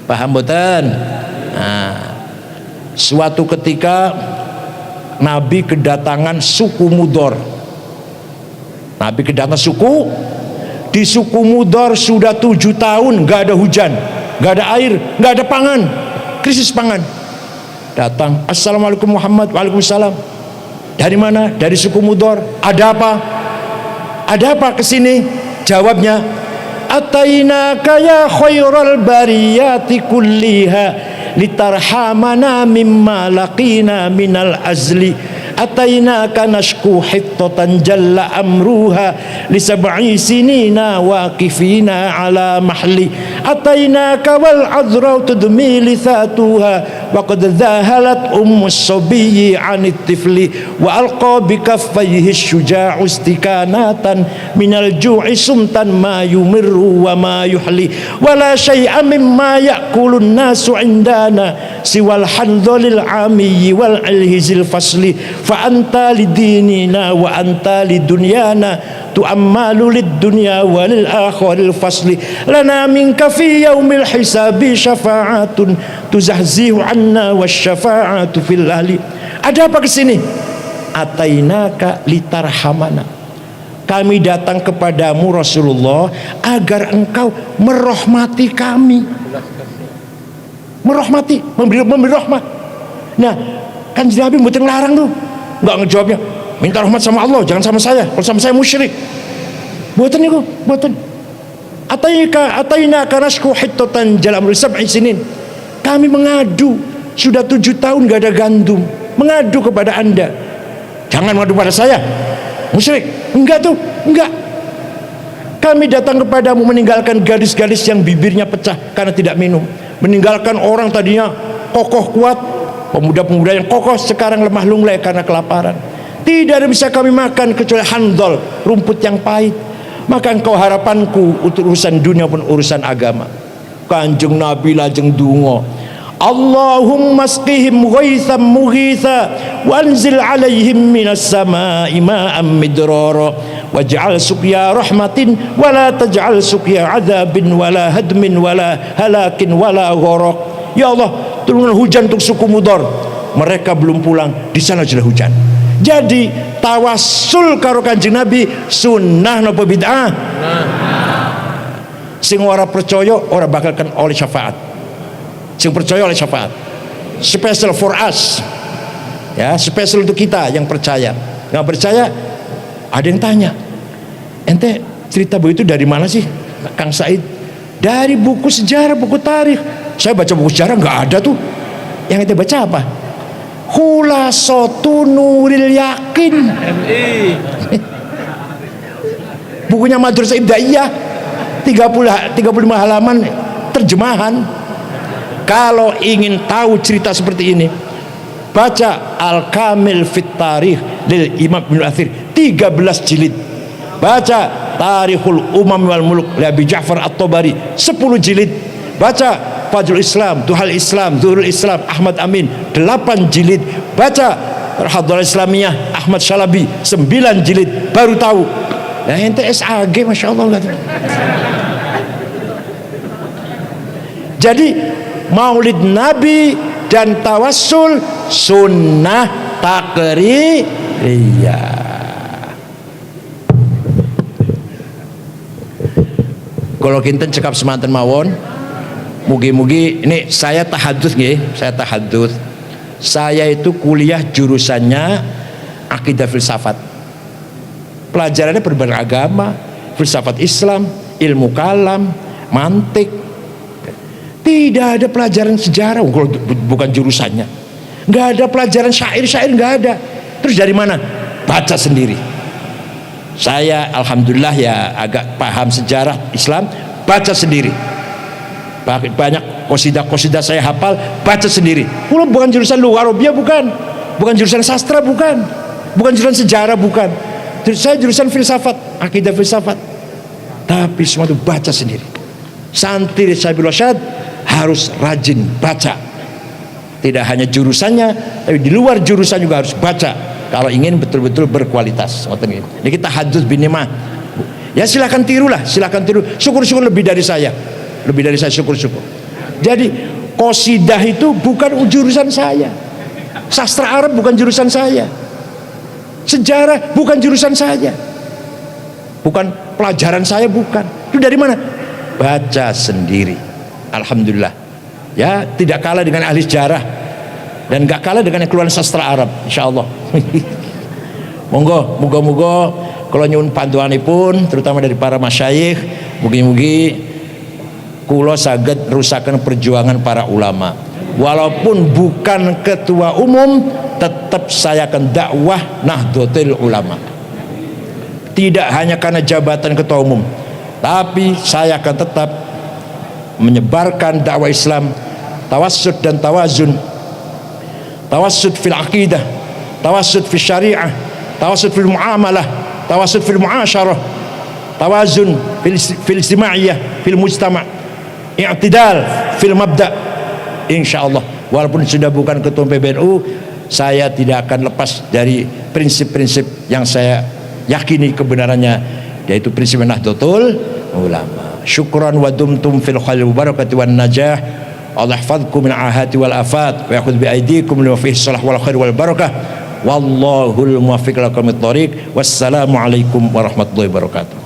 Paham boten? Nah, suatu ketika Nabi kedatangan suku Mudor. Nabi kedatangan di suku Mudor sudah 7 tahun nggak ada hujan, nggak ada air, nggak ada pangan, krisis pangan. Datang, assalamualaikum Muhammad, waalaikumsalam. Dari mana? Dari suku Mudor. Ada apa? Ada apa kesini? Jawabnya, atainaka ya khairal bariyati kulliha litarhamana mimma laqina minal azli. Atainaka nashku hittatan jalla amruha li sab'i sinina waqifina ala mahli. Atainaka wal azra tudmi lithatuha wa qad dhahalat ummus sabiyyi 'anit tifli wa alqa bi kaffayhi syuja'u istikanatan minal ju'i sumtan ma yumirru wa ma yuhli wa la syai'a mimma ya'kulun nasu 'indana siwal handhalil 'amiyyi wal alhizil fasli fa anta lidinina wa anta lidunyana tu'ammalu lid dunya walil akhiril fasli lana minka fi yaumil hisabi syafa'atun tuzahzihu anna wasyafa'atu fil ahli. Ada apa kesini? Atainaka litarhamana, kami datang kepadamu Rasulullah agar engkau merahmati kami, merahmati, memberi rahmat. Nah, kan Nabi mboten larang tuh. Enggak ngejawabnya, minta rahmat sama Allah, jangan sama saya. Kalau sama saya musyrik. Mboten niku, mboten. Ataina kanasku hittatan jalam sab'i sinin. Kami mengadu sudah 7 tahun gak ada gandum, mengadu kepada Anda. Jangan mengadu pada saya, musyrik. Enggak tuh, enggak. Kami datang kepadamu meninggalkan gadis-gadis yang bibirnya pecah karena tidak minum, meninggalkan orang tadinya kokoh kuat, pemuda-pemuda yang kokoh sekarang lemah lunglai karena kelaparan. Tidak ada bisa kami makan kecuali handol, rumput yang pahit. Maka engkau harapanku untuk urusan dunia pun urusan agama. Kanjeng Nabi lajeng dungo, Allahumma asqihim ghaithan mughitha wanzil alaihim minas samai ma'am midrara waj'al suqya rahmatin wala taj'al suqya adzabin wala hadmin wala halakin wala gharaq. Ya Allah, turunkan hujan untuk suku Mudhar. Mereka belum pulang, di sana sudah hujan. Jadi tawassul karo Kanjeng Nabi sunnah napa bid'ah? Sing ora percaya ora bakal kan oleh syafaat. Sing percaya oleh syafaat. Special for us. Ya, special untuk kita yang percaya. Nggak percaya, ada yang tanya, ente cerita begitu dari mana sih, Kang Said? Dari buku sejarah, buku tarikh. Saya baca buku sejarah nggak ada tuh. Yang ente baca apa? Khulasatu Nuril Yakin. Bukunya Madrasah Ibtidaiyah, 35 halaman terjemahan. Kalau ingin tahu cerita seperti ini, baca Al-Kamil Fit Tarikh lil Imam Ibnu Athir 13 jilid. Baca Tarikhul Umam wal Muluk li Abi Ja'far At-Tabari 10 jilid. Baca Fadlul Islam, Duhal Islam, Zuhurul Islam, Ahmad Amin 8 jilid. Baca Hadharah Islamiyah Ahmad Syalabi 9 jilid, baru tahu. Nah, ente SAG Masya Allah. Jadi Maulid Nabi dan tawassul sunnah takririyyah. Kalau kinten cekap semanten mawon, mugi-mugi ini saya tahadduts nggih, saya tahadduts. Saya itu kuliah jurusannya akidah filsafat. Pelajarannya berbagai agama, filsafat Islam, ilmu kalam, mantik. Tidak ada pelajaran sejarah, bukan jurusannya. Nggak ada pelajaran syair-syair, nggak ada. Terus dari mana? Baca sendiri. Saya alhamdulillah ya agak paham sejarah Islam, baca sendiri. Banyak qasidah-qasidah saya hafal, baca sendiri. Kalau bukan jurusan lughah Arabia, bukan jurusan sastra, bukan jurusan sejarah, bukan. Saya jurusan filsafat, akidah filsafat. Tapi semua itu baca sendiri. Santri Sabil Wasyad harus rajin baca. Tidak hanya jurusannya, tapi di luar jurusan juga harus baca. Kalau ingin betul-betul berkualitas. Ini kita hadus binimah. Ya silakan tirulah, silakan tiru. Syukur-syukur lebih dari saya syukur-syukur. Jadi qasidah itu bukan jurusan saya. Sastra Arab bukan jurusan saya. Sejarah bukan jurusan saya. Bukan pelajaran saya, bukan. Itu dari mana? Baca sendiri. Alhamdulillah. Ya, tidak kalah dengan ahli sejarah dan gak kalah dengan yang keluar sastra Arab, insyaallah. Monggo, muga-muga kalau nyuwun panduanipun terutama dari para masyayikh, mugi-mugi kula saged rusaken perjuangan para ulama. Walaupun bukan ketua umum, tetap saya akan dakwah Nahdlatul Ulama. Tidak hanya karena jabatan ketua umum, tapi saya akan tetap menyebarkan dakwah Islam, tawassud dan tawazun, tawassud fil aqidah, tawassud fil syariah, tawassud fil muamalah, tawassud fil muasyarah, tawazun fil ijtimaiyah, fil mujtama', i'tidal fil mabda'. Insyaallah, walaupun sudah bukan ketua PBNU, saya tidak akan lepas dari prinsip-prinsip yang saya yakini kebenarannya, yaitu prinsip Nahdlatul Ulama. Syukran wa dumtum fil khair wa barakati wan najah. Allah yahfazkum min ahati wal afat wa yakhudh bi aydikum lima fihi salah wal khair wal barakah. Wallahul muwaffiq lakum lit thariq. Wassalamu alaikum warahmatullahi wabarakatuh.